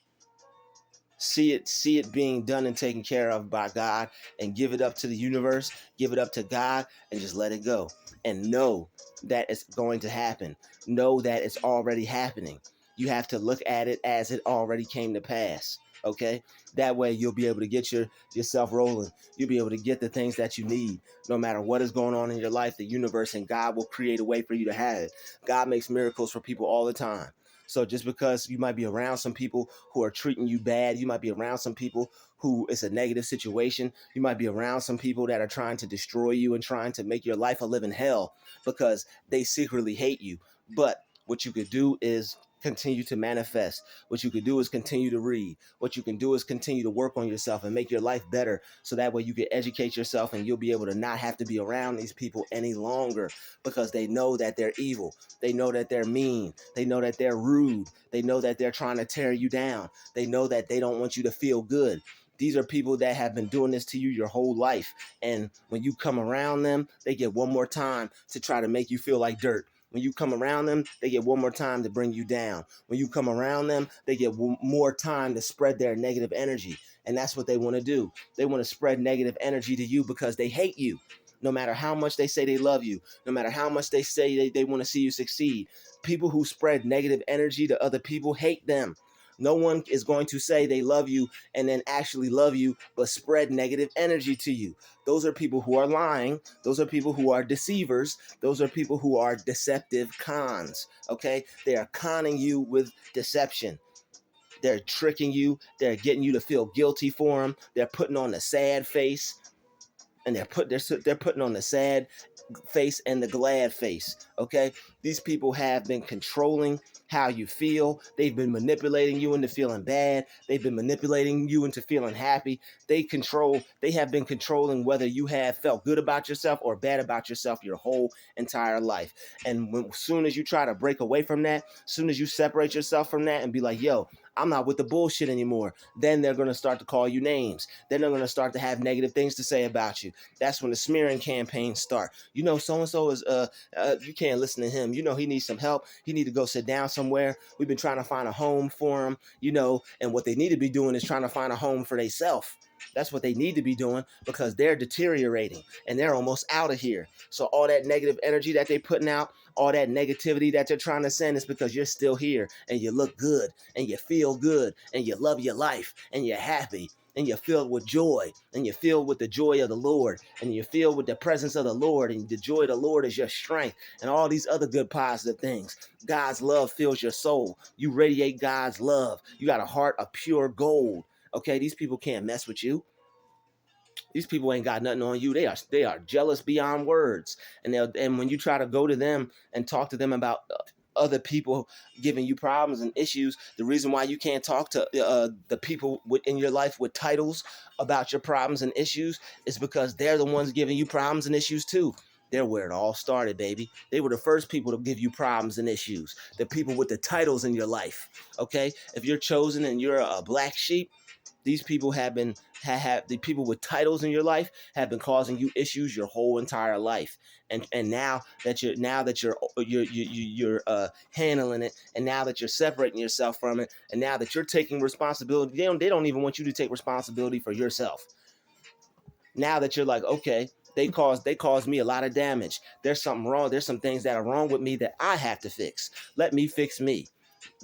see it being done and taken care of by God, and give it up to the universe, give it up to God, and just let it go, and know that it's going to happen. Know that it's already happening. You have to look at it as it already came to pass. Okay, that way you'll be able to get yourself rolling. You'll be able to get the things that you need. No matter what is going on in your life, the universe and God will create a way for you to have it. God makes miracles for people all the time. So just because you might be around some people who are treating you bad, you might be around some people who it's a negative situation, you might be around some people that are trying to destroy you and trying to make your life a living hell because they secretly hate you. But what you could do is continue to manifest. What you could do is continue to read. What you can do is continue to work on yourself and make your life better so that way you can educate yourself and you'll be able to not have to be around these people any longer because they know that they're evil. They know that they're mean. They know that they're rude. They know that they're trying to tear you down. They know that they don't want you to feel good. These are people that have been doing this to you your whole life. And when you come around them, they get one more time to try to make you feel like dirt. When you come around them, they get one more time to bring you down. When you come around them, they get more time to spread their negative energy. And that's what they want to do. They want to spread negative energy to you because they hate you. No matter how much they say they love you, no matter how much they say they want to see you succeed, people who spread negative energy to other people hate them. No one is going to say they love you and then actually love you, but spread negative energy to you. Those are people who are lying. Those are people who are deceivers. Those are people who are deceptive cons. Okay? They are conning you with deception. They're tricking you. They're getting you to feel guilty for them. They're putting on the sad face. And they're putting on the sad face and the glad face. Okay, these people have been controlling how you feel. They've been manipulating you into feeling bad. They've been manipulating you into feeling happy. They have been controlling whether you have felt good about yourself or bad about yourself your whole entire life. And as soon as you try to break away from that, as soon as you separate yourself from that and be like, yo, I'm not with the bullshit anymore, then they're going to start to call you names. Then they're going to start to have negative things to say about you. That's when the smearing campaigns start. You know, so-and-so is, you can't listen to him. You know, he needs some help. He need to go sit down somewhere. We've been trying to find a home for him, you know, and what they need to be doing is trying to find a home for themselves. That's what they need to be doing because they're deteriorating and they're almost out of here. So all that negative energy that they're putting out, all that negativity that they're trying to send is because you're still here and you look good and you feel good and you love your life and you're happy and you're filled with joy and you're filled with the joy of the Lord and you're filled with the presence of the Lord and the joy of the Lord is your strength and all these other good positive things. God's love fills your soul. You radiate God's love. You got a heart of pure gold. Okay, these people can't mess with you. These people ain't got nothing on you. They are jealous beyond words. And when you try to go to them and talk to them about other people giving you problems and issues, the reason why you can't talk to the people in your life with titles about your problems and issues is because they're the ones giving you problems and issues too. They're where it all started, baby. They were the first people to give you problems and issues. The people with the titles in your life. Okay, if you're chosen and you're a black sheep, these people have the people with titles in your life have been causing you issues your whole entire life, and now that you're handling it, and now that you're separating yourself from it, and now that you're taking responsibility, they don't even want you to take responsibility for yourself. Now that you're like, okay, they caused me a lot of damage. There's something wrong. There's some things that are wrong with me that I have to fix. Let me fix me.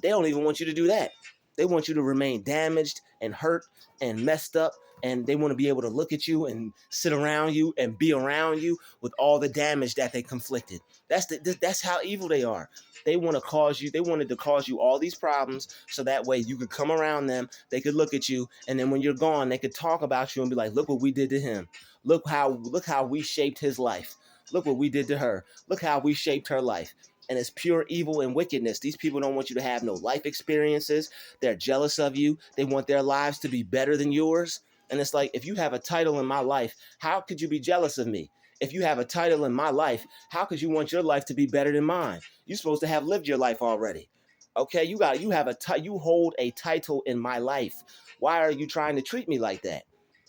They don't even want you to do that. They want you to remain damaged and hurt and messed up. And they want to be able to look at you and sit around you and be around you with all the damage that they conflicted. That's how evil they are. They wanted to cause you all these problems so that way you could come around them, they could look at you, and then when you're gone, they could talk about you and be like, look what we did to him. Look how we shaped his life. Look what we did to her. Look how we shaped her life. And it's pure evil and wickedness. These people don't want you to have no life experiences. They're jealous of you. They want their lives to be better than yours. And it's like, if you have a title in my life, how could you be jealous of me? If you have a title in my life, how could you want your life to be better than mine? You're supposed to have lived your life already. Okay, you hold a title in my life. Why are you trying to treat me like that?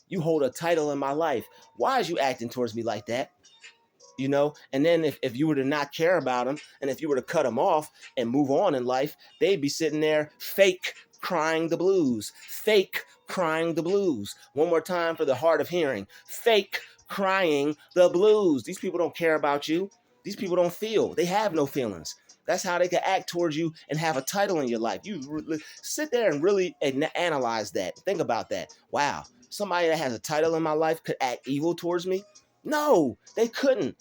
You hold a title in my life. Why is you acting towards me like that? And then if you were to not care about them and if you were to cut them off and move on in life, they'd be sitting there fake crying the blues. Fake crying the blues. One more time for the hard of hearing. Fake crying the blues. These people don't care about you. These people don't feel. They have no feelings. That's how they can act towards you and have a title in your life. You sit there and really analyze that. Think about that. Wow, somebody that has a title in my life could act evil towards me? No, they couldn't.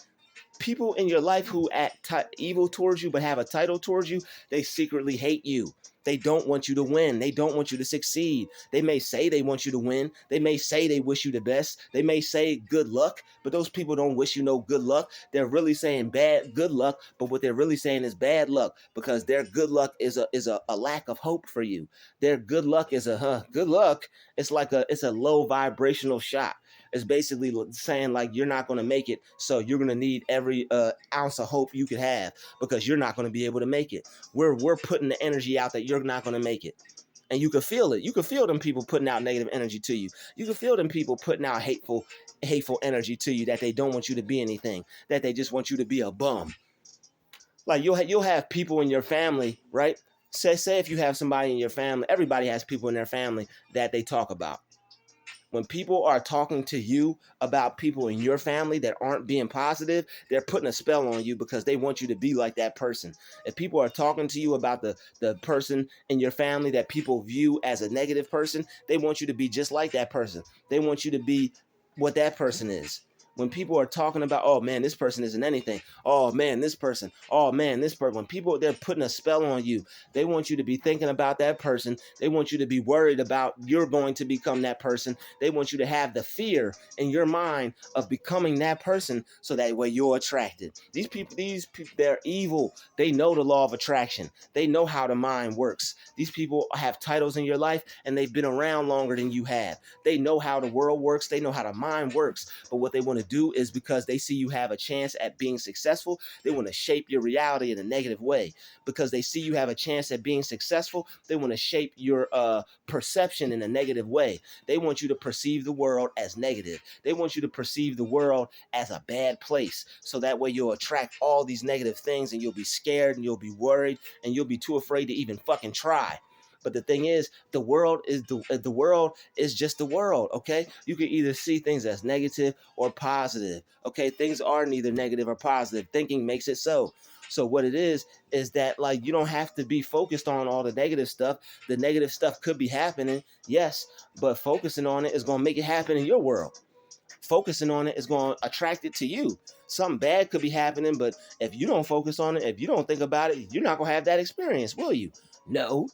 People in your life who act evil towards you but have a title towards you, they secretly hate you. They don't want you to win. They don't want you to succeed. They may say they want you to win. They may say they wish you the best. They may say good luck, but those people don't wish you no good luck. They're really saying good luck, but what they're really saying is bad luck because their good luck is a lack of hope for you. Their good luck is good luck. It's a low vibrational shot. It's basically saying like you're not going to make it, so you're going to need every ounce of hope you could have because you're not going to be able to make it. We're putting the energy out that you're not going to make it, and you can feel it. You can feel them people putting out negative energy to you. You can feel them people putting out hateful energy to you that they don't want you to be anything, that they just want you to be a bum. Like you'll have people in your family, right? Say if you have somebody in your family, everybody has people in their family that they talk about. When people are talking to you about people in your family that aren't being positive, they're putting a spell on you because they want you to be like that person. If people are talking to you about the person in your family that people view as a negative person, they want you to be just like that person. They want you to be what that person is. When people are talking about, oh man, this person isn't anything. Oh man, this person. Oh man, this person. When people, they're putting a spell on you. They want you to be thinking about that person. They want you to be worried about you're going to become that person. They want you to have the fear in your mind of becoming that person so that way you're attracted. These people, they're evil. They know the law of attraction. They know how the mind works. These people have titles in your life and they've been around longer than you have. They know how the world works. They know how the mind works. But what they want to do is because they see you have a chance at being successful, they want to shape your reality in a negative way. Because they see you have a chance at being successful, they want to shape your perception in a negative way. They want you to perceive the world as negative. They want you to perceive the world as a bad place. So that way you'll attract all these negative things and you'll be scared and you'll be worried and you'll be too afraid to even fucking try. But the thing is, the world is just the world. Okay, you can either see things as negative or positive. Okay, things are neither negative or positive. Thinking makes it so. So what it is that like you don't have to be focused on all the negative stuff. The negative stuff could be happening, yes, but focusing on it is going to make it happen in your world. Focusing on it is going to attract it to you. Something bad could be happening, but if you don't focus on it, if you don't think about it, you're not going to have that experience, will you? No.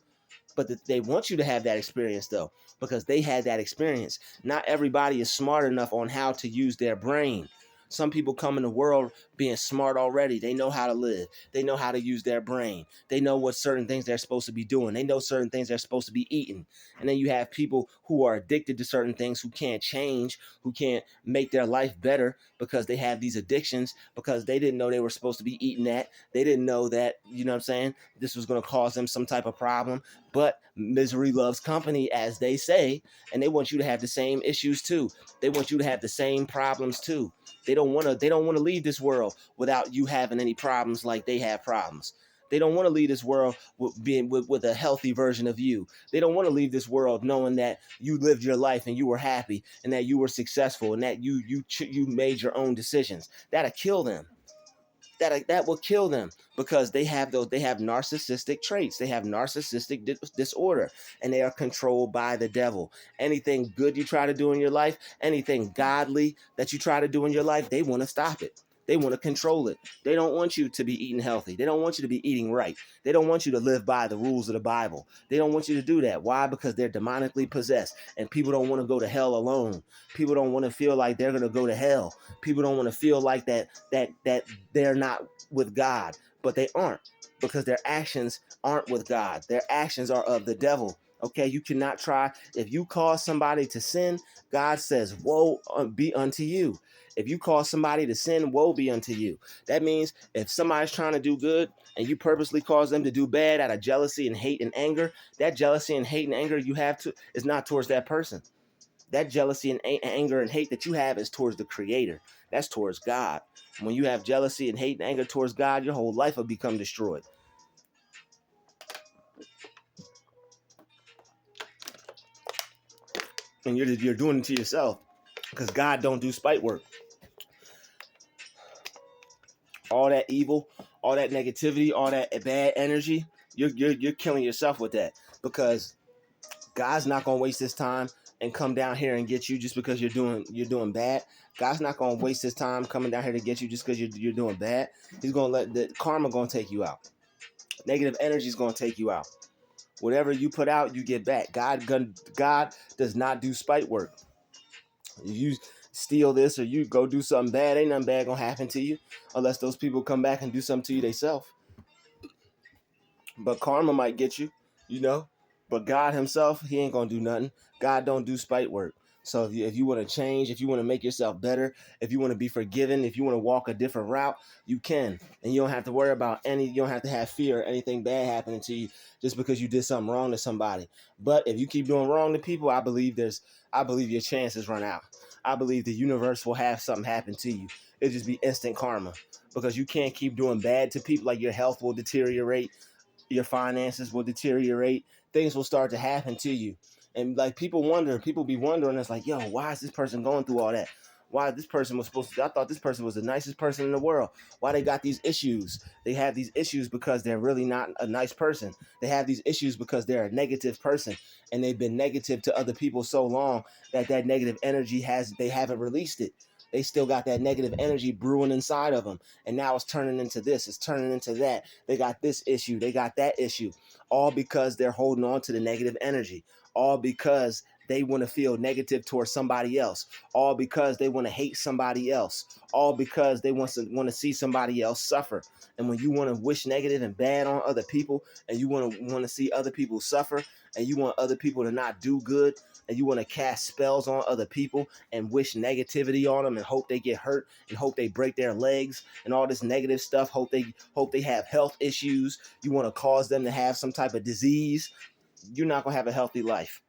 But they want you to have that experience though, because they had that experience. Not everybody is smart enough on how to use their brain. Some people come in the world being smart already. They know how to live. They know how to use their brain. They know what certain things they're supposed to be doing. They know certain things they're supposed to be eating. And then you have people who are addicted to certain things, who can't change, who can't make their life better because they have these addictions, because they didn't know they were supposed to be eating that. They didn't know that, you know what I'm saying, this was going to cause them some type of problem. But misery loves company, as they say, and they want you to have the same issues too. They want you to have the same problems too. They don't want to leave this world without you having any problems like they have problems. They don't want to leave this world with a healthy version of you. They don't want to leave this world knowing that you lived your life and you were happy and that you were successful and that you made your own decisions. That'll kill them. That will kill them, because they have narcissistic traits. They have narcissistic disorder, and they are controlled by the devil. Anything good you try to do in your life, anything godly that you try to do in your life, they want to stop it. They want to control it. They don't want you to be eating healthy. They don't want you to be eating right. They don't want you to live by the rules of the Bible. They don't want you to do that. Why? Because they're demonically possessed, and people don't want to go to hell alone. People don't want to feel like they're going to go to hell. People don't want to feel like that they're not with God, but they aren't, because their actions aren't with God. Their actions are of the devil. Okay, you cannot try. If you cause somebody to sin, God says, woe be unto you. If you cause somebody to sin, woe be unto you. That means if somebody's trying to do good and you purposely cause them to do bad out of jealousy and hate and anger, that jealousy and hate and anger you have to is not towards that person. That jealousy and anger and hate that you have is towards the Creator. That's towards God. When you have jealousy and hate and anger towards God, your whole life will become destroyed. And you're doing it to yourself, because God don't do spite work. All that evil, all that negativity, all that bad energy, you're killing yourself with that, because God's not gonna waste his time and come down here and get you just because you're doing bad. God's not gonna waste his time coming down here to get you just because you're doing bad. He's gonna let the karma gonna take you out. Negative energy is gonna take you out. Whatever you put out, you get back. God does not do spite work. If you steal this or you go do something bad, ain't nothing bad gonna happen to you unless those people come back and do something to you themselves. But karma might get you, you know. But God himself, he ain't gonna do nothing. God don't do spite work. So if you want to change, if you want to make yourself better, if you want to be forgiven, if you want to walk a different route, you can. And you don't have to worry about you don't have to have fear or anything bad happening to you just because you did something wrong to somebody. But if you keep doing wrong to people, I believe your chances run out. I believe the universe will have something happen to you. It'll just be instant karma, because you can't keep doing bad to people. Like, your health will deteriorate, your finances will deteriorate, things will start to happen to you. And like, people be wondering, it's like, yo, why is this person going through all that? Why this person was supposed to, I thought this person was the nicest person in the world. Why they got these issues? They have these issues because they're really not a nice person. They have these issues because they're a negative person, and they've been negative to other people so long that negative energy they haven't released it. They still got that negative energy brewing inside of them. And now it's turning into this, it's turning into that. They got this issue, they got that issue. All because they're holding on to the negative energy. All because they want to feel negative towards somebody else. All because they want to hate somebody else. All because they want to see somebody else suffer. And when you want to wish negative and bad on other people, and you want to see other people suffer, and you want other people to not do good, and you want to cast spells on other people and wish negativity on them and hope they get hurt and hope they break their legs and all this negative stuff, hope they have health issues, you want to cause them to have some type of disease, you're not going to have a healthy life.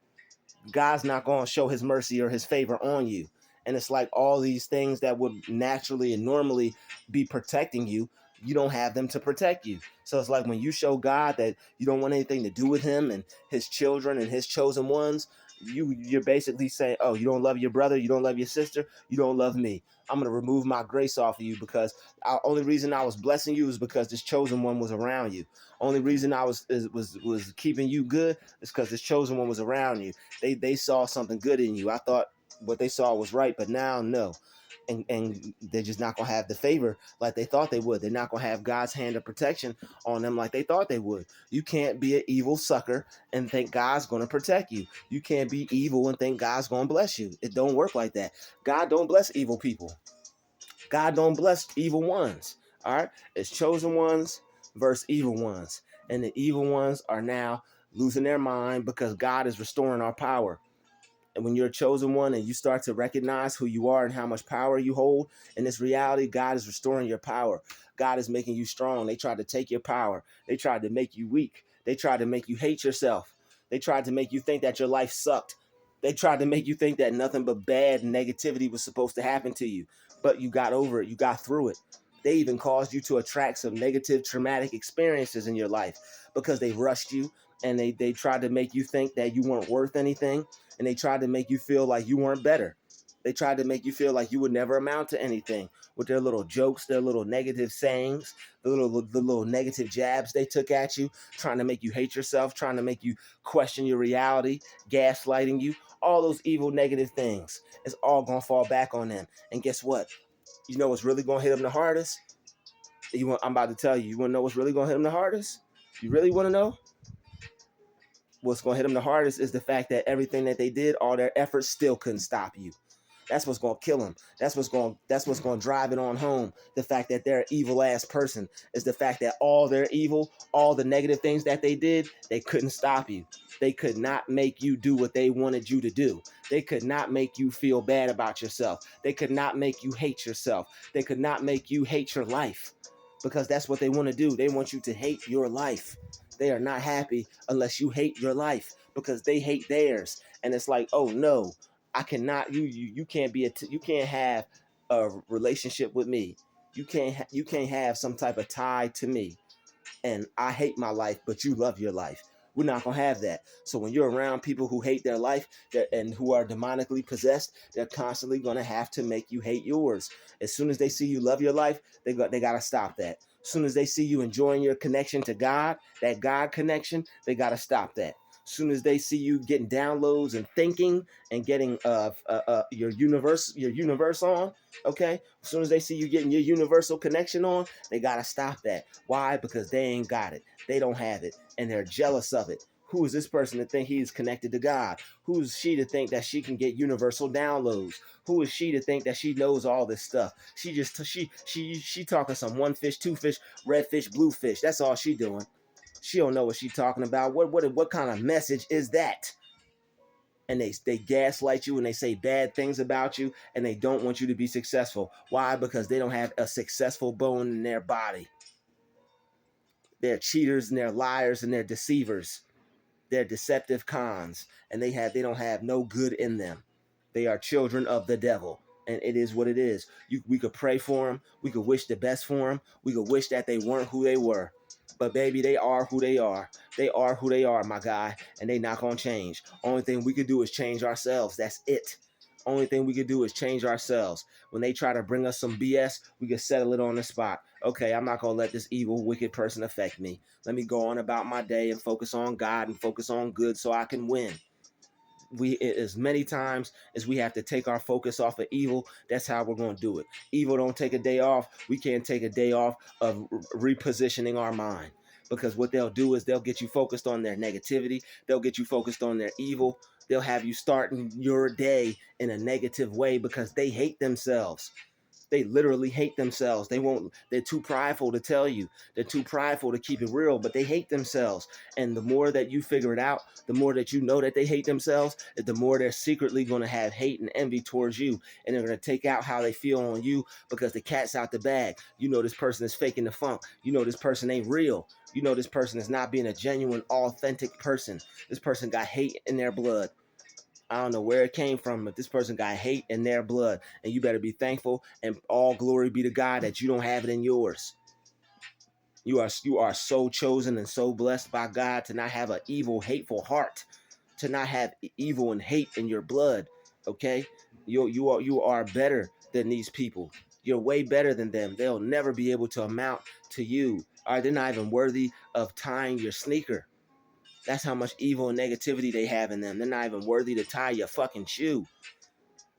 God's not going to show his mercy or his favor on you. And it's like all these things that would naturally and normally be protecting you, you don't have them to protect you. So it's like when you show God that you don't want anything to do with him and his children and his chosen ones, you're basically saying, oh, you don't love your brother, you don't love your sister, you don't love me. I'm going to remove my grace off of you because the only reason I was blessing you is because this chosen one was around you. Only reason I was keeping you good is because this chosen one was around you. They saw something good in you. I thought what they saw was right, but now no. And they're just not gonna have the favor like they thought they would. They're not gonna have God's hand of protection on them like they thought they would. You can't be an evil sucker and think God's gonna protect you. You can't be evil and think God's gonna bless you. It don't work like that. God don't bless evil people. God don't bless evil ones. All right, it's chosen ones versus evil ones, and the evil ones are now losing their mind because God is restoring our power. And when you're a chosen one and you start to recognize who you are and how much power you hold in this reality, God is restoring your power. God is making you strong. They tried to take your power. They tried to make you weak. They tried to make you hate yourself. They tried to make you think that your life sucked. They tried to make you think that nothing but bad negativity was supposed to happen to you. But you got over it. You got through it. They even caused you to attract some negative traumatic experiences in your life because they rushed you and they tried to make you think that you weren't worth anything, and they tried to make you feel like you weren't better. They tried to make you feel like you would never amount to anything with their little jokes, their little negative sayings, the little negative jabs they took at you, trying to make you hate yourself, trying to make you question your reality, gaslighting you, all those evil negative things. It's all gonna fall back on them. And guess what? You know what's really gonna hit them the hardest? I'm about to tell you. You wanna know what's really gonna hit them the hardest? You really wanna know? What's going to hit them the hardest is the fact that everything that they did, all their efforts still couldn't stop you. That's what's going to kill them. That's what's going to drive it on home. The fact that they're an evil ass person is the fact that all their evil, all the negative things that they did, they couldn't stop you. They could not make you do what they wanted you to do. They could not make you feel bad about yourself. They could not make you hate yourself. They could not make you hate your life, because that's what they want to do. They want you to hate your life. They are not happy unless you hate your life because they hate theirs. And it's like, oh no, I cannot. You can't be you can't have a relationship with me. You can't have some type of tie to me. And I hate my life, but you love your life. We're not gonna have that. So when you're around people who hate their life and who are demonically possessed, they're constantly gonna have to make you hate yours. As soon as they see you love your life, they gotta stop that. As soon as they see you enjoying your connection to God, that God connection, they gotta stop that. As soon as they see you getting downloads and thinking and getting your universe on, okay. As soon as they see you getting your universal connection on, they gotta stop that. Why? Because they ain't got it. They don't have it, and they're jealous of it. Who is this person to think he is connected to God? Who is she to think that she can get universal downloads? Who is she to think that she knows all this stuff? She talking some one fish, two fish, red fish, blue fish. That's all she doing. She don't know what she talking about. What kind of message is that? And they gaslight you and they say bad things about you, and they don't want you to be successful. Why? Because they don't have a successful bone in their body. They're cheaters and they're liars and they're deceivers. They're deceptive cons, and they don't have no good in them. They are children of the devil, and it is what it is. We could pray for them, we could wish the best for them, we could wish that they weren't who they were, but baby, they are who they are. They are who they are, my guy, and they not gonna change. Only thing we could do is change ourselves. That's it. Only thing we could do is change ourselves. When they try to bring us some BS, we can settle it on the spot. Okay, I'm not going to let this evil, wicked person affect me. Let me go on about my day and focus on God and focus on good so I can win. As many times as we have to take our focus off of evil, that's how we're going to do it. Evil don't take a day off. We can't take a day off of repositioning our mind, because what they'll do is they'll get you focused on their negativity. They'll get you focused on their evil. They'll have you starting your day in a negative way because they hate themselves. They literally hate themselves. They're too prideful to tell you. They're too prideful to keep it real, but they hate themselves. And the more that you figure it out, the more that you know that they hate themselves, the more they're secretly going to have hate and envy towards you. And they're going to take out how they feel on you because the cat's out the bag. You know this person is faking the funk. You know this person ain't real. You know this person is not being a genuine, authentic person. This person got hate in their blood. I don't know where it came from, but this person got hate in their blood. And you better be thankful and all glory be to God that you don't have it in yours. You are so chosen and so blessed by God to not have an evil, hateful heart, to not have evil and hate in your blood. Okay, you are better than these people. You're way better than them. They'll never be able to amount to you. All right, they're not even worthy of tying your sneaker. That's how much evil and negativity they have in them. They're not even worthy to tie your fucking shoe.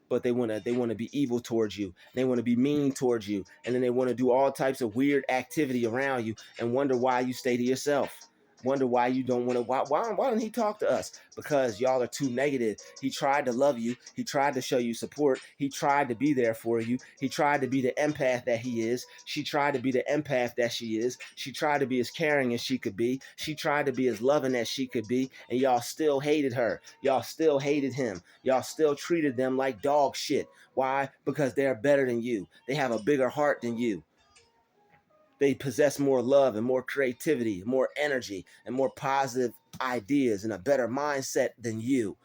But they wanna be evil towards you. They want to be mean towards you, and then they want to do all types of weird activity around you, and wonder why you stay to yourself. Wonder why you don't want to. Why don't he talk to us? Because y'all are too negative. He tried to love you. He tried to show you support. He tried to be there for you. He tried to be the empath that he is. She tried to be the empath that she is. She tried to be as caring as she could be. She tried to be as loving as she could be. And y'all still hated her. Y'all still hated him. Y'all still treated them like dog shit. Why? Because they're better than you. They have a bigger heart than you. They possess more love and more creativity, more energy, and more positive ideas and a better mindset than you.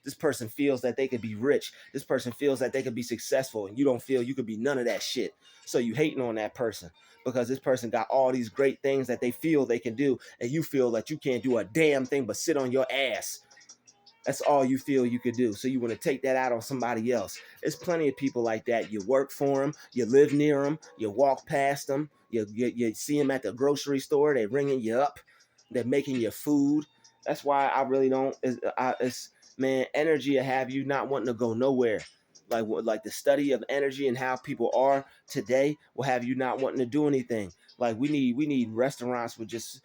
This person feels that they could be rich. This person feels that they could be successful, and you don't feel you could be none of that shit. So you hating on that person because this person got all these great things that they feel they can do, and you feel that you can't do a damn thing but sit on your ass. That's all you feel you could do. So you want to take that out on somebody else. There's plenty of people like that. You work for them. You live near them. You walk past them. You see them at the grocery store. They're ringing you up. They're making you food. That's why I really don't. It's man, energy will have you not wanting to go nowhere. Like the study of energy and how people are today will have you not wanting to do anything. Like we need restaurants with just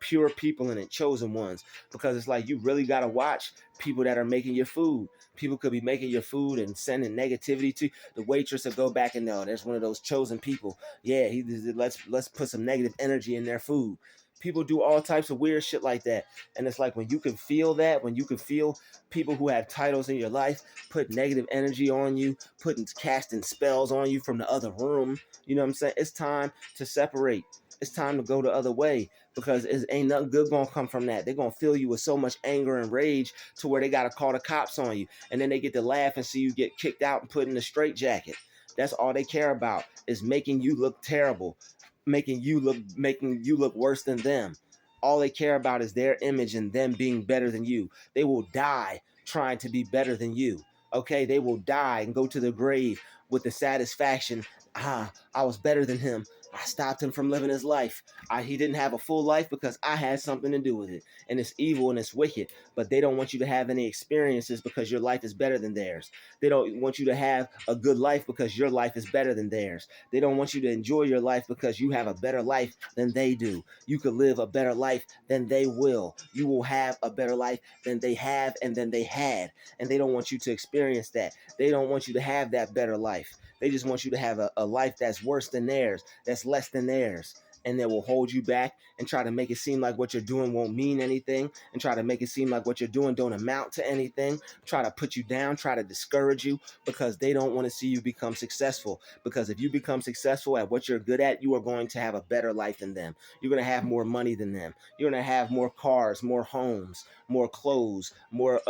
pure people in it, chosen ones, because it's like you really got to watch people that are making your food. People could be making your food and sending negativity to the waitress. To go back and know there's one of those chosen people. Yeah, let's put some negative energy in their food. People do all types of weird shit like that, and it's like when you can feel that, when you can feel people who have titles in your life put negative energy on you, putting casting spells on you from the other room. You know what I'm saying? It's time to separate. It's time to go the other way, because it ain't nothing good gonna come from that. They're gonna fill you with so much anger and rage to where they gotta call the cops on you, and then they get to laugh and see you get kicked out and put in a straitjacket. That's all they care about, is making you look terrible, making you look worse than them. All they care about is their image and them being better than you. They will die trying to be better than you. Okay, they will die and go to the grave with the satisfaction. I was better than him. I stopped him from living his life. He didn't have a full life because I had something to do with it. And it's evil and it's wicked. But they don't want you to have any experiences because your life is better than theirs. They don't want you to have a good life because your life is better than theirs. They don't want you to enjoy your life because you have a better life than they do. You could live a better life than they will. You will have a better life than they have and than they had. And they don't want you to experience that. They don't want you to have that better life. They just want you to have a life that's worse than theirs, that's less than theirs. And they will hold you back and try to make it seem like what you're doing won't mean anything, and try to make it seem like what you're doing don't amount to anything, try to put you down, try to discourage you, because they don't want to see you become successful. Because if you become successful at what you're good at, you are going to have a better life than them. You're going to have more money than them. You're going to have more cars, more homes, more clothes, more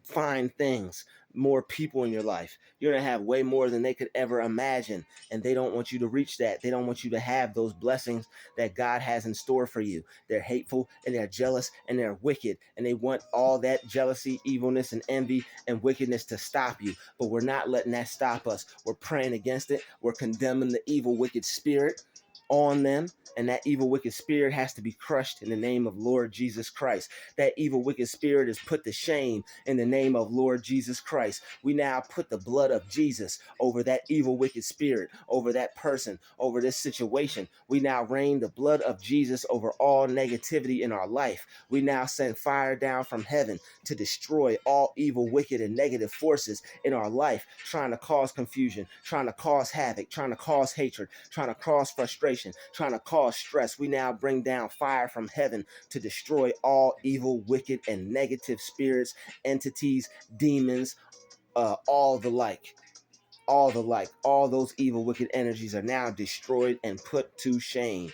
fine things, more people in your life. You're going to have way more than they could ever imagine. And they don't want you to reach that. They don't want you to have those blessings that God has in store for you. They're hateful and they're jealous and they're wicked. And they want all that jealousy, evilness, and envy and wickedness to stop you. But we're not letting that stop us. We're praying against it. We're condemning the evil, wicked spirit on them. And that evil, wicked spirit has to be crushed in the name of Lord Jesus Christ. That evil, wicked spirit is put to shame in the name of Lord Jesus Christ. We now put the blood of Jesus over that evil, wicked spirit, over that person, over this situation. We now rain the blood of Jesus over all negativity in our life. We now send fire down from heaven to destroy all evil, wicked, and negative forces in our life, trying to cause confusion, trying to cause havoc, trying to cause hatred, trying to cause frustration, trying to cause stress. We now bring down fire from heaven to destroy all evil, wicked, and negative spirits, entities, demons, all the like. All those evil, wicked energies are now destroyed and put to shame.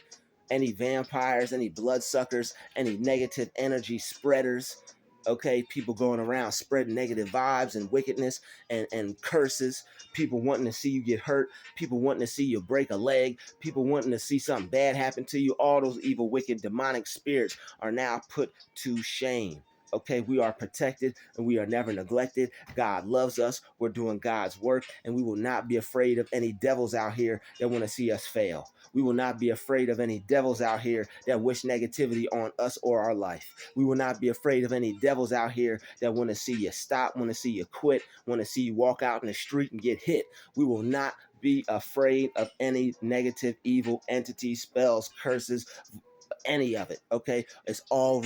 Any vampires, any bloodsuckers, any negative energy spreaders, Okay, people going around spreading negative vibes and wickedness and curses, people wanting to see you get hurt, people wanting to see you break a leg, people wanting to see something bad happen to you. All those evil, wicked, demonic spirits are now put to shame. Okay, we are protected and we are never neglected. God loves us. We're doing God's work, and we will not be afraid of any devils out here that want to see us fail. We will not be afraid of any devils out here that wish negativity on us or our life. We will not be afraid of any devils out here that want to see you stop, want to see you quit, want to see you walk out in the street and get hit. We will not be afraid of any negative, evil entities, spells, curses, any of it. Okay, it's all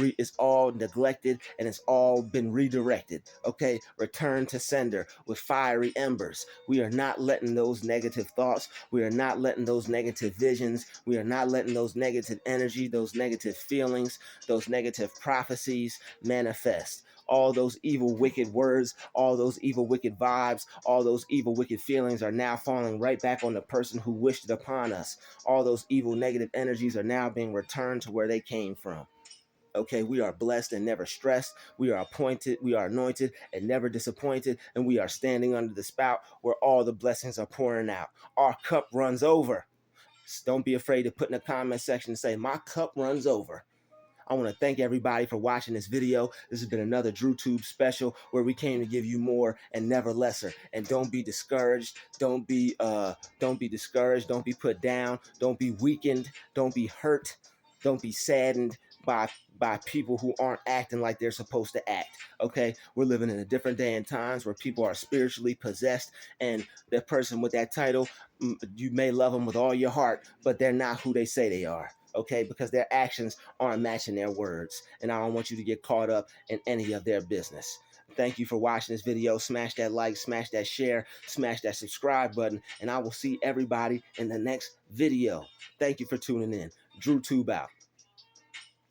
neglected, and it's all been redirected. Okay, return to sender with fiery embers. We are not letting those negative thoughts, we are not letting those negative visions, we are not letting those negative energy, those negative feelings, those negative prophecies manifest. All those evil, wicked words, all those evil, wicked vibes, all those evil, wicked feelings are now falling right back on the person who wished it upon us. All those evil, negative energies are now being returned to where they came from. Okay, we are blessed and never stressed. We are appointed, we are anointed and never disappointed. And we are standing under the spout where all the blessings are pouring out. Our cup runs over. Don't be afraid to put in the comment section and say, my cup runs over. I want to thank everybody for watching this video. This has been another DruuTube special where we came to give you more and never lesser. And don't be discouraged. Don't be discouraged. Don't be put down. Don't be weakened. Don't be hurt. Don't be saddened by people who aren't acting like they're supposed to act. Okay, we're living in a different day and times where people are spiritually possessed, and that person with that title, you may love them with all your heart, but they're not who they say they are. Okay, because their actions aren't matching their words, and I don't want you to get caught up in any of their business. Thank you for watching this video. Smash that like, smash that share, smash that subscribe button, and I will see everybody in the next video. Thank you for tuning in. DruuTube out.